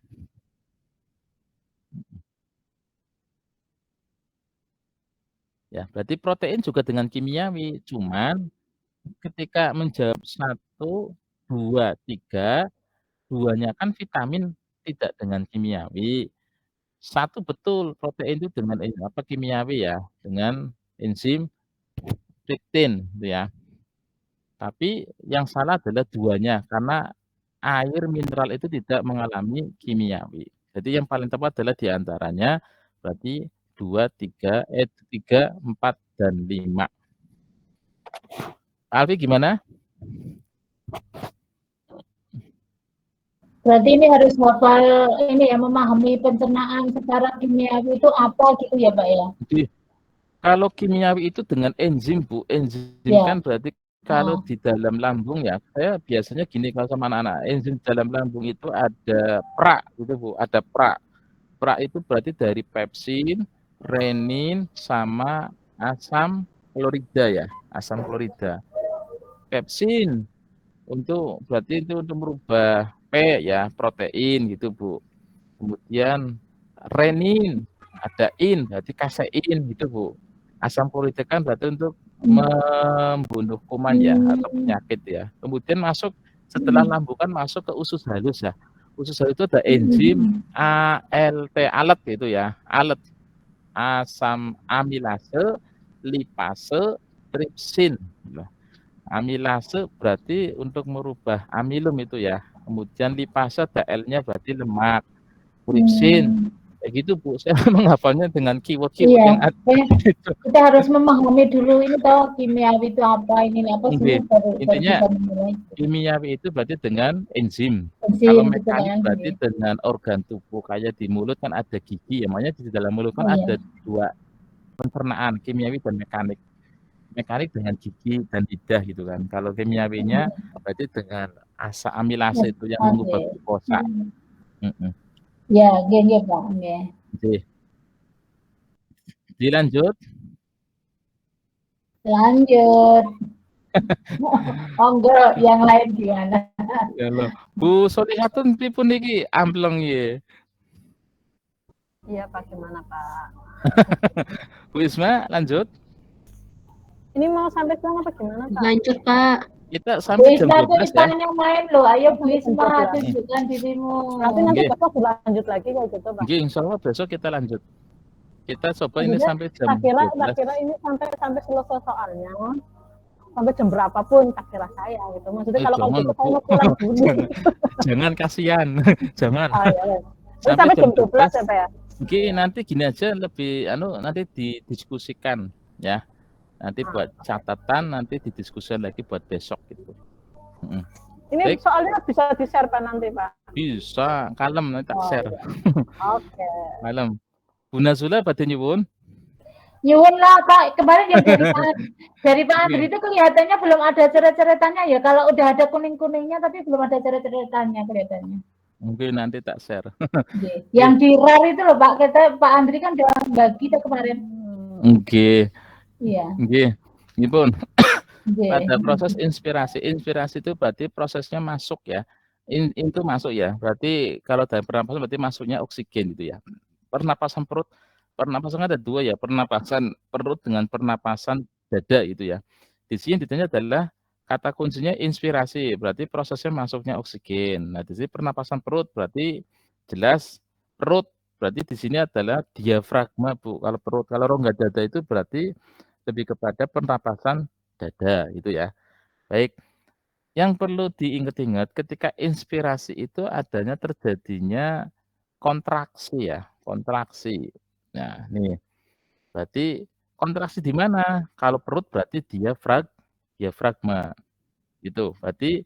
Ya, berarti protein juga dengan kimiawi, cuman ketika menjawab 1, 2, 3, 2-nya kan vitamin tidak dengan kimiawi. 1 betul protein itu dengan apa kimiawi ya, dengan enzim tripsin gitu ya. Tapi yang salah adalah 2-nya karena air mineral itu tidak mengalami kimiawi. Jadi yang paling tepat adalah di antaranya berarti 2, 3, 4 dan 5. Alfi gimana? Berarti ini harus hafal ini ya, memahami pencernaan secara kimiawi itu apa gitu ya, Pak ya? Jadi, kalau kimiawi itu dengan enzim, Bu. Enzim kan berarti kalau di dalam lambung ya, saya biasanya gini kalau sama anak-anak, enzim dalam lambung itu ada pra gitu, Bu, ada pra. Pra itu berarti dari pepsin, renin, sama asam klorida ya, asam klorida. Pepsin untuk berarti itu untuk merubah P ya, protein gitu, Bu. Kemudian renin, ada in, berarti kasein gitu, Bu. Asam klorida kan berarti untuk membunuh kuman ya, atau penyakit ya. Kemudian masuk setelah lambung kan masuk ke usus halus ya. Usus halus itu ada enzim ALT, alet gitu ya, alet. Asam amilase, lipase, tripsin. Amilase berarti untuk merubah amilum itu ya. Kemudian lipase ada L-nya berarti lemak. Tripsin. Kayak gitu Bu, saya menghafalnya dengan keyword-keyword yang ada. Kita harus memahami dulu ini tahu kimiawi itu apa, ini apa sih baru intinya kimiawi itu berarti dengan enzim. Kalau mekanik berarti dengan organ tubuh kayak di mulut kan ada gigi ya, makanya di dalam mulut kan ada 2 pencernaan, kimiawi dan mekanik. Mekanik dengan gigi dan lidah gitu kan. Kalau kimiawinya berarti dengan asam amilase itu yang mengubah glukosa. Ya, gini Pak. Oke. Dilanjut. Lanjut. Oh enggak, yang lain gimana? Ya loh. Bu Solihatun pripun niki ampleng ye. Iya Pak, gimana Pak? Bu Isma lanjut. Ini mau sampai siang apa gimana Pak? Lanjut Pak. Kita Bu sampai jam Isma tuh 12 ya. ditanya main loh, ayo Bu Jam Isma 12. tunjukkan dirimu. Berarti nanti Nggih. besok dilanjut lagi kayak gitu Pak. Nggih, insya Allah besok kita lanjut. Kita coba ini Maksudnya, sampai jam tak kira 12. ini sampai selesai soalnya sampai jam berapapun tak kira saya gitu. Maksudnya kalau jangan gitu loh, saya Bu. mau pulang dulu. Jangan kasihan. Jangan. Oh, iya, iya. Ini Sampai sampai jam jam 12 ya Pak ya? Oke, nanti gini aja lebih nanti didiskusikan ya. Nanti buat catatan, nanti didiskusikan lagi buat besok gitu. Ini Baik. soalnya bisa di-share Pak nanti Pak. Bisa, kalem nanti tak share. Oke. Kalem. Bu Nazula badhe nyuwun. Nyuwun lah Pak, kemarin yang dari Pak Andri itu kelihatannya belum ada coret-coretannya ya. Kalau udah ada kuning-kuningnya tapi belum ada coret-coretannya kelihatannya. Mungkin nanti tak share. Yang di RAR itu loh Pak, kata Pak Andri kan udah bagi tuh kemarin. Nggih. Iya. Nggih. Nggih, Pada proses inspirasi itu berarti prosesnya masuk ya. Itu masuk ya. Berarti kalau dalam pernapasan berarti masuknya oksigen gitu ya. Pernapasan perut, pernapasan ada dua ya, pernapasan perut dengan pernapasan dada gitu ya. Di sini ditanya adalah kata kuncinya inspirasi, berarti prosesnya masuknya oksigen. Nah, di sini pernapasan perut berarti jelas perut, berarti di sini adalah diafragma, Bu. Kalau perut, kalau rongga dada itu berarti lebih kepada pernapasan dada gitu ya. Baik. Yang perlu diingat-ingat ketika inspirasi itu adanya terjadinya kontraksi ya, kontraksi. Nah, nih. Berarti kontraksi di mana? Kalau perut berarti diafragma. Gitu. Berarti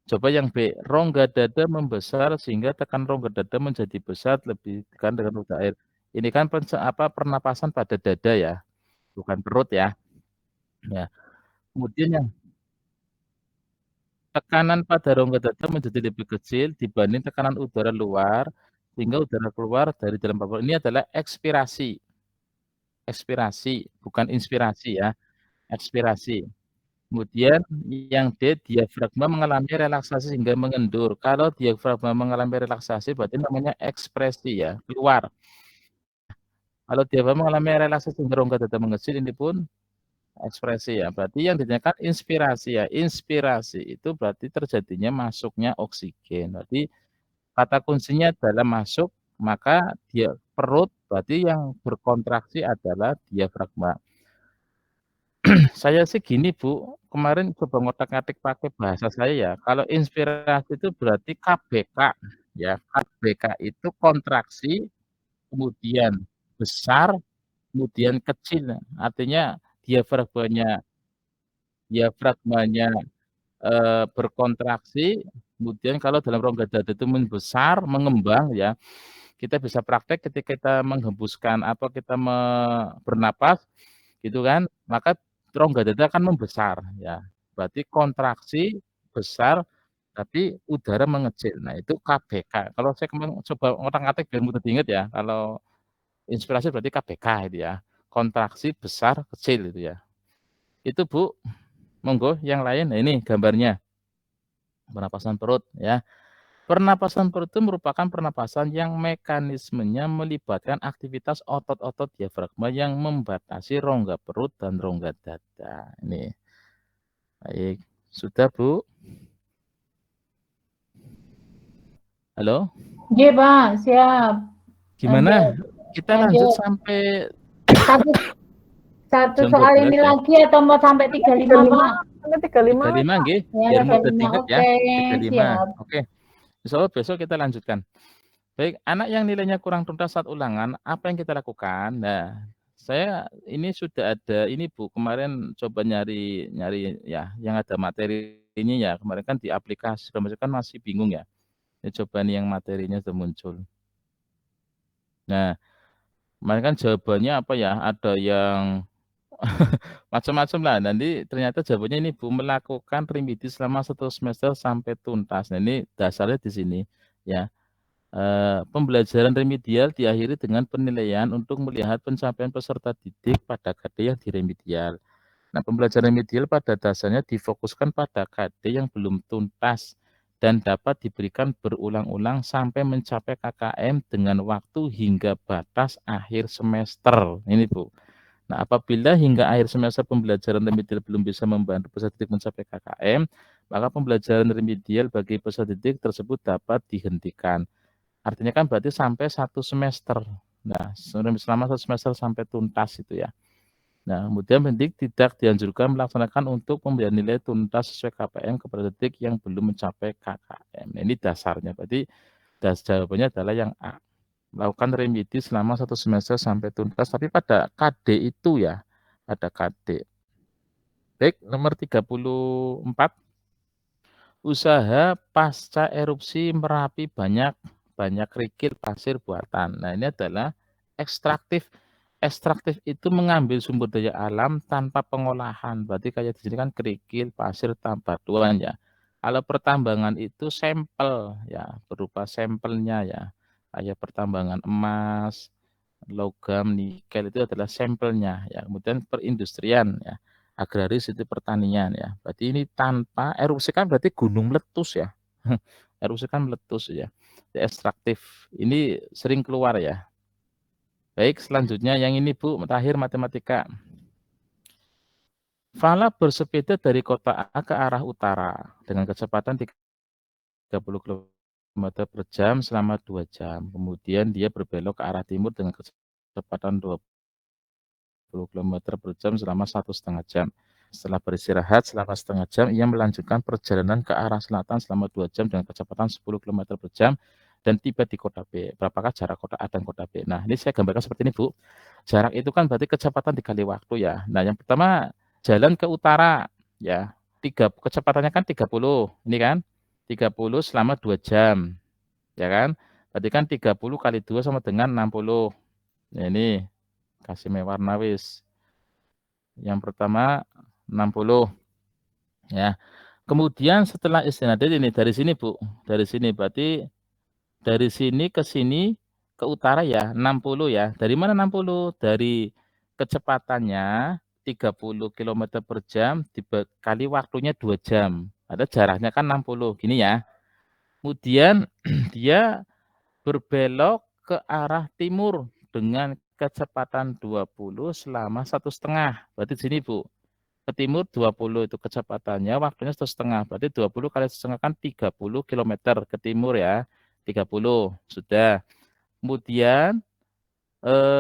coba yang B, rongga dada membesar sehingga tekan rongga dada menjadi besar lebih tekan dengan udara air. Ini kan pernapasan pada dada ya, bukan perut ya. Ya. Kemudian yang tekanan pada rongga dada menjadi lebih kecil dibanding tekanan udara luar, sehingga udara keluar dari dalam paru. Ini adalah ekspirasi. Ekspirasi, bukan inspirasi ya, ekspirasi. Kemudian yang D, diafragma mengalami relaksasi sehingga mengendur. Kalau diafragma mengalami relaksasi berarti namanya ekspresi ya, keluar. Kalau diafragma mengalami relaksasi sehingga rongga dada mengecil, ini pun ekspresi ya. Berarti yang ditanyakan inspirasi ya. Inspirasi itu berarti terjadinya masuknya oksigen. Berarti kata kuncinya adalah masuk, maka dia perut berarti yang berkontraksi adalah diafragma. Saya sih gini Bu, kemarin coba ngotak-ngatik pakai bahasa saya ya. Kalau inspirasi itu berarti KBK ya. KBK itu kontraksi, kemudian besar, kemudian kecil. Artinya diafragmanya berkontraksi, kemudian kalau dalam rongga dada itu membesar, mengembang ya. Kita bisa praktek ketika kita menghembuskan atau kita bernapas gitu kan, maka rongga dada akan membesar ya. Berarti kontraksi besar tapi udara mengecil. Nah, itu KBK. Kalau saya kemarin coba ngotak-ngatik biar mudah diingat ya. Kalau inspirasi berarti KBK itu ya. Kontraksi besar kecil itu ya. Itu Bu. Monggo yang lain. Nah, ini gambarnya. Pernapasan perut ya. Pernapasan perut itu merupakan pernapasan yang mekanismenya melibatkan aktivitas otot-otot diafragma yang membatasi rongga perut dan rongga dada. Ini. Baik. Sudah, Bu? Halo? Iya, Pak, siap. Gimana? Kita lanjut sampai satu soal ini ya? Lagi atau mau sampai 35, Pak? Sampai 35. 35 nggih, biar mudah diingat ya. 35. Oke. Insyaallah besok kita lanjutkan. Baik, anak yang nilainya kurang tuntas saat ulangan, apa yang kita lakukan? Nah, saya ini sudah ada ini Bu, kemarin coba nyari ya, yang ada materi ini ya. Kemarin kan di aplikasi kan masih bingung ya. Ini coba nih yang materinya sudah muncul. Nah, kemarin kan jawabannya apa ya? Ada yang macam-macam lah. Nanti ternyata jawabannya ini Bu, melakukan remedi selama 1 semester sampai tuntas. Nah, ini dasarnya di sini ya. Pembelajaran remedial diakhiri dengan penilaian untuk melihat pencapaian peserta didik pada KD yang diremedial. Nah, pembelajaran remedial pada dasarnya difokuskan pada KD yang belum tuntas dan dapat diberikan berulang-ulang sampai mencapai KKM dengan waktu hingga batas akhir semester. Ini Bu. Nah, apabila hingga akhir semester pembelajaran remedial belum bisa membantu peserta didik mencapai KKM, maka pembelajaran remedial bagi peserta didik tersebut dapat dihentikan. Artinya kan berarti sampai 1 semester. Nah, selama 1 semester sampai tuntas itu ya. Nah, kemudian pendidik tidak dianjurkan melaksanakan untuk pemberian nilai tuntas sesuai KPM kepada didik yang belum mencapai KKM. Nah, ini dasarnya. Berarti jawabannya adalah yang A. Melakukan remedi selama 1 semester sampai tuntas. Tapi pada KD itu ya, pada KD. Baik, nomor 34. Usaha pasca erupsi Merapi banyak kerikil pasir buatan. Nah, ini adalah ekstraktif. Ekstraktif itu mengambil sumber daya alam tanpa pengolahan. Berarti kayak di sini kan kerikil, pasir, batuan ya. Kalau pertambangan itu sampel ya, berupa sampelnya ya. Kayak pertambangan emas, logam, nikel itu adalah sampelnya ya. Kemudian perindustrian ya. Agraris itu pertanian ya. Berarti ini tanpa erupsi kan berarti gunung meletus ya. Erupsi kan meletus ya. Ekstraktif ini sering keluar ya. Baik, selanjutnya yang ini Bu, terakhir matematika. Fala bersepeda dari kota A ke arah utara dengan kecepatan 30 km per jam selama 2 jam. Kemudian dia berbelok ke arah timur dengan kecepatan 20 km per jam selama 1,5 jam. Setelah beristirahat selama setengah jam, ia melanjutkan perjalanan ke arah selatan selama 2 jam dengan kecepatan 10 km per jam dan tiba di kota B. Berapakah jarak kota A dan kota B? Nah, ini saya gambarkan seperti ini, Bu. Jarak itu kan berarti kecepatan dikali waktu ya. Nah, yang pertama jalan ke utara ya. Kecepatannya kan 30, ini kan 30 selama 2 jam. Ya kan? Berarti kan 30 kali 2 sama dengan 60. Nah, ini kasih warna wis. Yang pertama 60 ya. Kemudian setelah istirahat ini dari sini Bu, dari sini berarti dari sini ke sini ke utara ya 60 ya. Dari mana 60? Dari kecepatannya 30 km per jam dikali waktunya 2 jam. Ada jaraknya kan 60 gini ya. Kemudian dia berbelok ke arah timur dengan kecepatan 20 selama 1,5. Berarti di sini Bu. Ke timur 20 itu kecepatannya, waktunya 1,5. Berarti 20 kali 1,5 kan 30 km ke timur ya. 30 sudah. Kemudian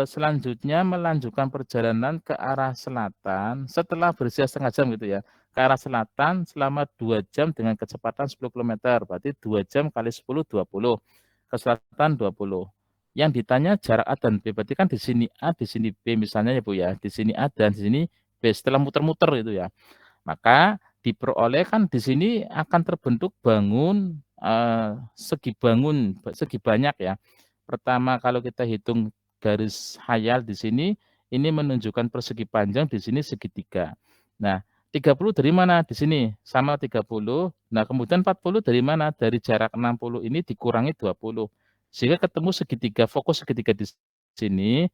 selanjutnya melanjutkan perjalanan ke arah selatan setelah beristirahat setengah jam gitu ya. Ke arah selatan selama 2 jam dengan kecepatan 10 km. Berarti 2 jam kali 10 20. Ke selatan 20. Yang ditanya jarak A dan B. Berarti kan di sini A, di sini B misalnya ya Bu ya. Di sini A dan di sini B setelah muter-muter itu ya. Maka diperoleh kan di sini akan terbentuk bangun segi banyak ya. Pertama kalau kita hitung garis hayal di sini ini menunjukkan persegi panjang, di sini segitiga. Nah, 30 dari mana? Di sini sama 30. Nah, kemudian 40 dari mana? Dari jarak 60 ini dikurangi 20. Sehingga ketemu segitiga, fokus segitiga di sini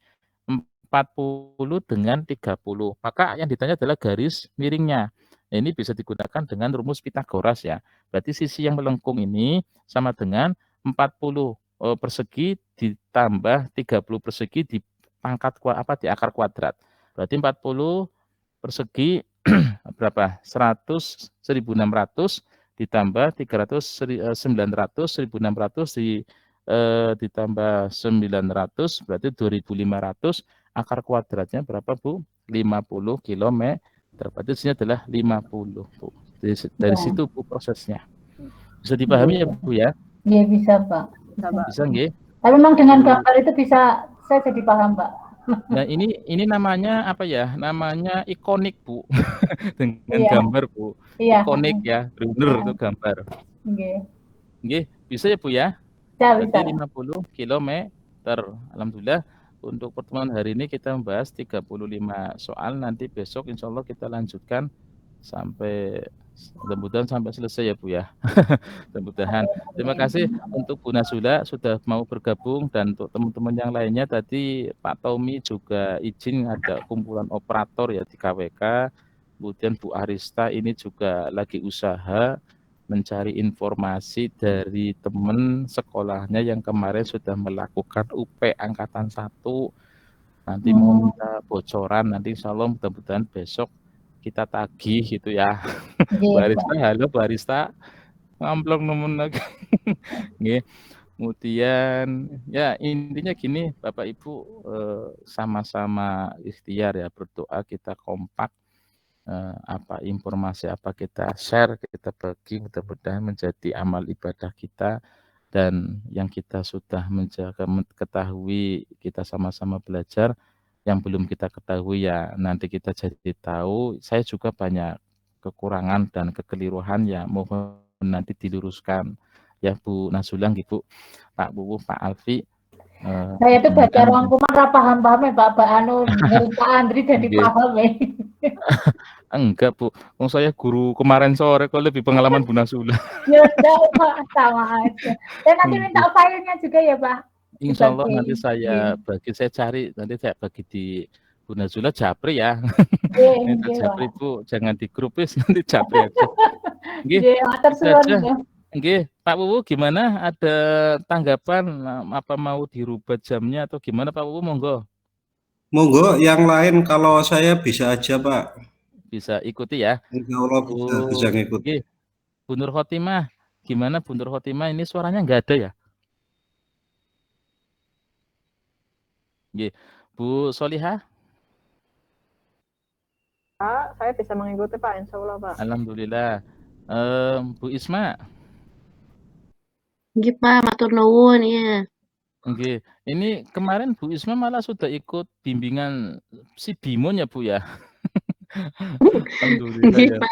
40 dengan 30. Maka yang ditanya adalah garis miringnya. Nah, ini bisa digunakan dengan rumus Pitagoras ya. Berarti sisi yang melengkung ini sama dengan 40 persegi ditambah 30 persegi di pangkat di akar kuadrat. Berarti 40 persegi berapa? 100 1600 ditambah 300 900 1600 ditambah 900 berarti 2500. Akar kuadratnya berapa Bu? 50 km. Berarti di sini adalah 50 Bu. Dari situ Bu prosesnya. Bisa dipahami ya Bu ya? Iya bisa Pak. Bisa nggih? Tapi memang dengan gambar itu bisa saya jadi paham Pak. Nah ini namanya apa ya? Namanya ikonik Bu. Dengan gambar Bu. Iya. Ikonik ya, bener itu gambar. Nggih, bisa ya Bu ya? Berarti 50 km. Alhamdulillah untuk pertemuan hari ini kita membahas 35 soal. Nanti besok insya Allah kita lanjutkan sampai mudah-mudahan sampai selesai ya Bu ya. Mudah-mudahan. Terima kasih untuk Bu Nasula sudah mau bergabung dan untuk teman-teman yang lainnya tadi Pak Tommy juga izin ada kumpulan operator ya di KWK. kemudian Bu Arista ini juga lagi usaha mencari informasi dari teman sekolahnya yang kemarin sudah melakukan UP angkatan 1. Nanti mau minta bocoran, nanti insya Allah mudah-mudahan besok kita tagih gitu ya. Bu Arista, halo Bu Arista, ngamplong nemen lagi. Nggih. Kemudian ya intinya gini Bapak Ibu, sama-sama ikhtiar ya, berdoa kita kompak, apa informasi apa kita share, kita bagi, mudah-mudahan menjadi amal ibadah kita, dan yang kita sudah ketahui kita sama-sama belajar, yang belum kita ketahui ya nanti kita jadi tahu. Saya juga banyak kekurangan dan kekeliruan ya, mohon nanti diluruskan ya Bu Nasulang, Bu, Pak Buwu, Pak Alfi. Saya itu baca rangkuman ra paham-paham ya Pak Anu, Pak Andri jadi paham ya. Enggak Bu, saya guru kemarin sore kok, lebih pengalaman Bu Nasulang. Ya udah sama aja. Dan nanti minta filenya juga ya Pak. Insya Allah nanti saya bagi, saya cari, nanti saya bagi di Bu Nazula Japri ya. Minta Japri Bu, jangan di grup nanti Japri aja. Nggih, nggih, Pak Wuwu gimana? Ada tanggapan apa mau dirubah jamnya atau gimana Pak Wuwu? Monggo. Monggo, yang lain kalau saya bisa aja Pak. Bisa ikuti ya. Insya Allah bisa ngikuti. Bu Nur Khotimah, gimana Bu Nur Khotimah? Ini suaranya nggak ada ya? Nggih. Bu Solihah? Pak, saya bisa mengikuti Pak, insya Allah Pak. Alhamdulillah. Bu Isma? Nggih Pak, matur nuwun ya. Oke, ini kemarin Bu Isma malah sudah ikut bimbingan si Bimun ya Bu ya. Alhamdulillah ya Bu.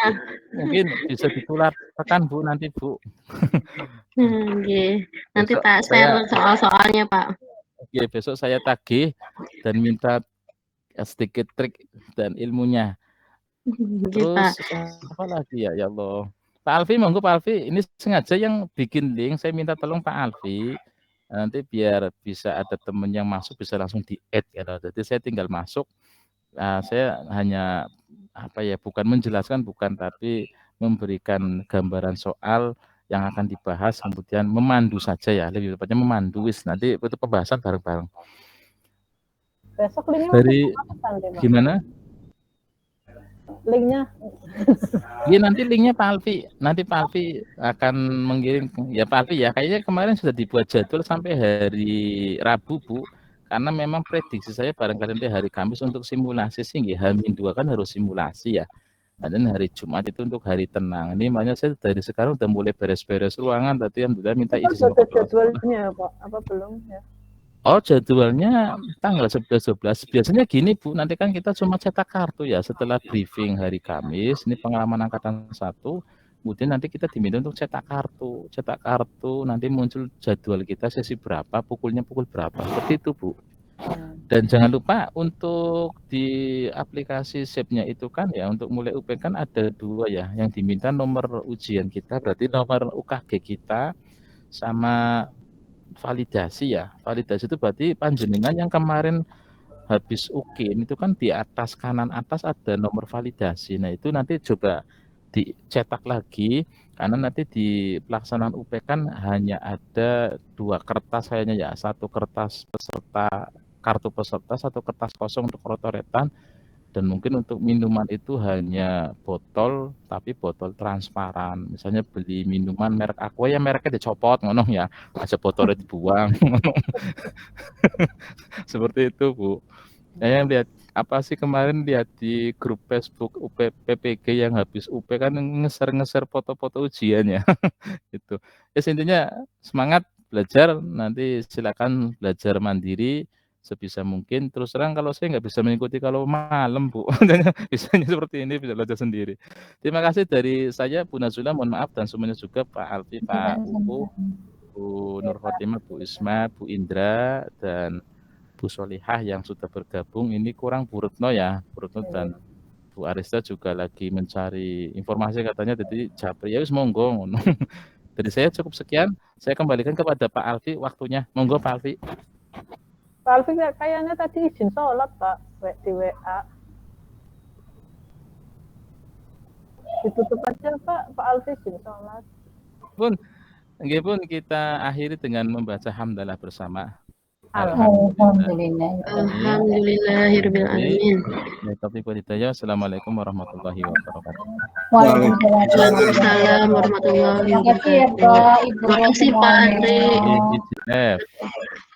Mungkin bisa ditularkan Bu nanti Bu. Oke, nanti tak share soal-soalnya Pak. Oke, besok saya tagih dan minta sedikit trik dan ilmunya. Terus apa lagi ya, ya Allah. Pak Alfi, monggo Pak Alfi, ini sengaja yang bikin link, saya minta tolong Pak Alfi, nanti biar bisa ada temen yang masuk bisa langsung di-add ya. Jadi saya tinggal masuk, saya hanya apa ya, bukan menjelaskan, bukan, tapi memberikan gambaran soal yang akan dibahas, kemudian memandu saja ya, lebih tepatnya memandu, nanti itu pembahasan bareng-bareng. Besok linknya dari gimana? Linknya? Iya nanti linknya Pak Alfi, nanti Pak Alfi akan mengirim ya Pak Alfi ya. Kayaknya kemarin sudah dibuat jadwal sampai hari Rabu Bu, karena memang prediksi saya barangkali nanti hari Kamis untuk simulasi sih, H-2 kan harus simulasi ya. Dan hari Jumat itu untuk hari tenang. Ini makanya saya dari sekarang udah mulai beres-beres ruangan. Tadi alhamdulillah minta izin. Jadwalnya Pak, apa belum ya? Oh jadwalnya tanggal 11-12. Biasanya gini Bu, nanti kan kita cuma cetak kartu ya setelah briefing hari Kamis. Ini pengalaman angkatan 1. Kemudian nanti kita diminta untuk cetak kartu. Cetak kartu nanti muncul jadwal kita sesi berapa, pukulnya pukul berapa. Seperti itu Bu. Dan jangan lupa untuk di aplikasi SEP-nya itu kan ya, untuk mulai UP kan ada 2 ya. Yang diminta nomor ujian kita, berarti nomor UKG kita sama validasi ya. Validasi itu berarti panjenengan yang kemarin habis UKIN itu kan di atas kanan atas ada nomor validasi. Nah itu nanti coba dicetak lagi, karena nanti di pelaksanaan UP kan hanya ada 2 kertas kayaknya ya, 1 kertas peserta kartu peserta, 1 kertas kosong untuk rotoretan, dan mungkin untuk minuman itu hanya botol, tapi botol transparan. Misalnya beli minuman merek Aqua ya mereknya dicopot ngono ya, aja botolnya dibuang. Seperti itu Bu. Saya lihat apa sih kemarin lihat di grup Facebook PPG yang habis UP kan ngeser foto-foto ujiannya. Itu. Ya intinya semangat belajar, nanti silakan belajar mandiri sebisa mungkin. Terus terang kalau saya nggak bisa mengikuti kalau malam Bu, bisanya seperti ini, bisa belajar sendiri. Terima kasih dari saya Bu Nazula, mohon maaf, dan semuanya juga Pak Alfi, Pak Buku, Bu Nur Khotimah, Bu Isma, Bu Indra, dan Bu Solihah yang sudah bergabung. Ini kurang Bu Retno ya, Bu Retno dan Bu Arista juga lagi mencari informasi katanya, jadi Japri ya wis monggo ngono. Dari saya cukup sekian, saya kembalikan kepada Pak Alfi waktunya. Monggo Pak Alfi. Pak Alfi kayaknya tadi izin sholat Pak di WA. Ditutup aja Pak Alfi jam sholat. Pun, nggih pun kita akhiri dengan membaca hamdalah bersama. Alhamdulillah. Alhamdulillahirabbil alamin. Assalamualaikum warahmatullahi wabarakatuh. Waalaikumsalam warahmatullahi wabarakatuh. Terima kasih Pak Andre.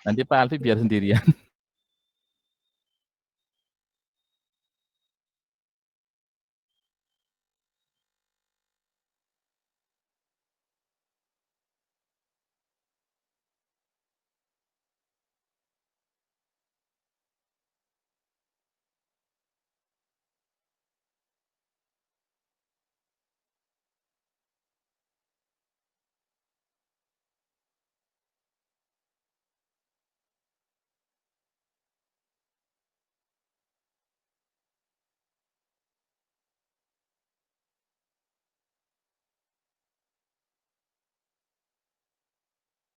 Nanti Pak Alfi biar sendirian.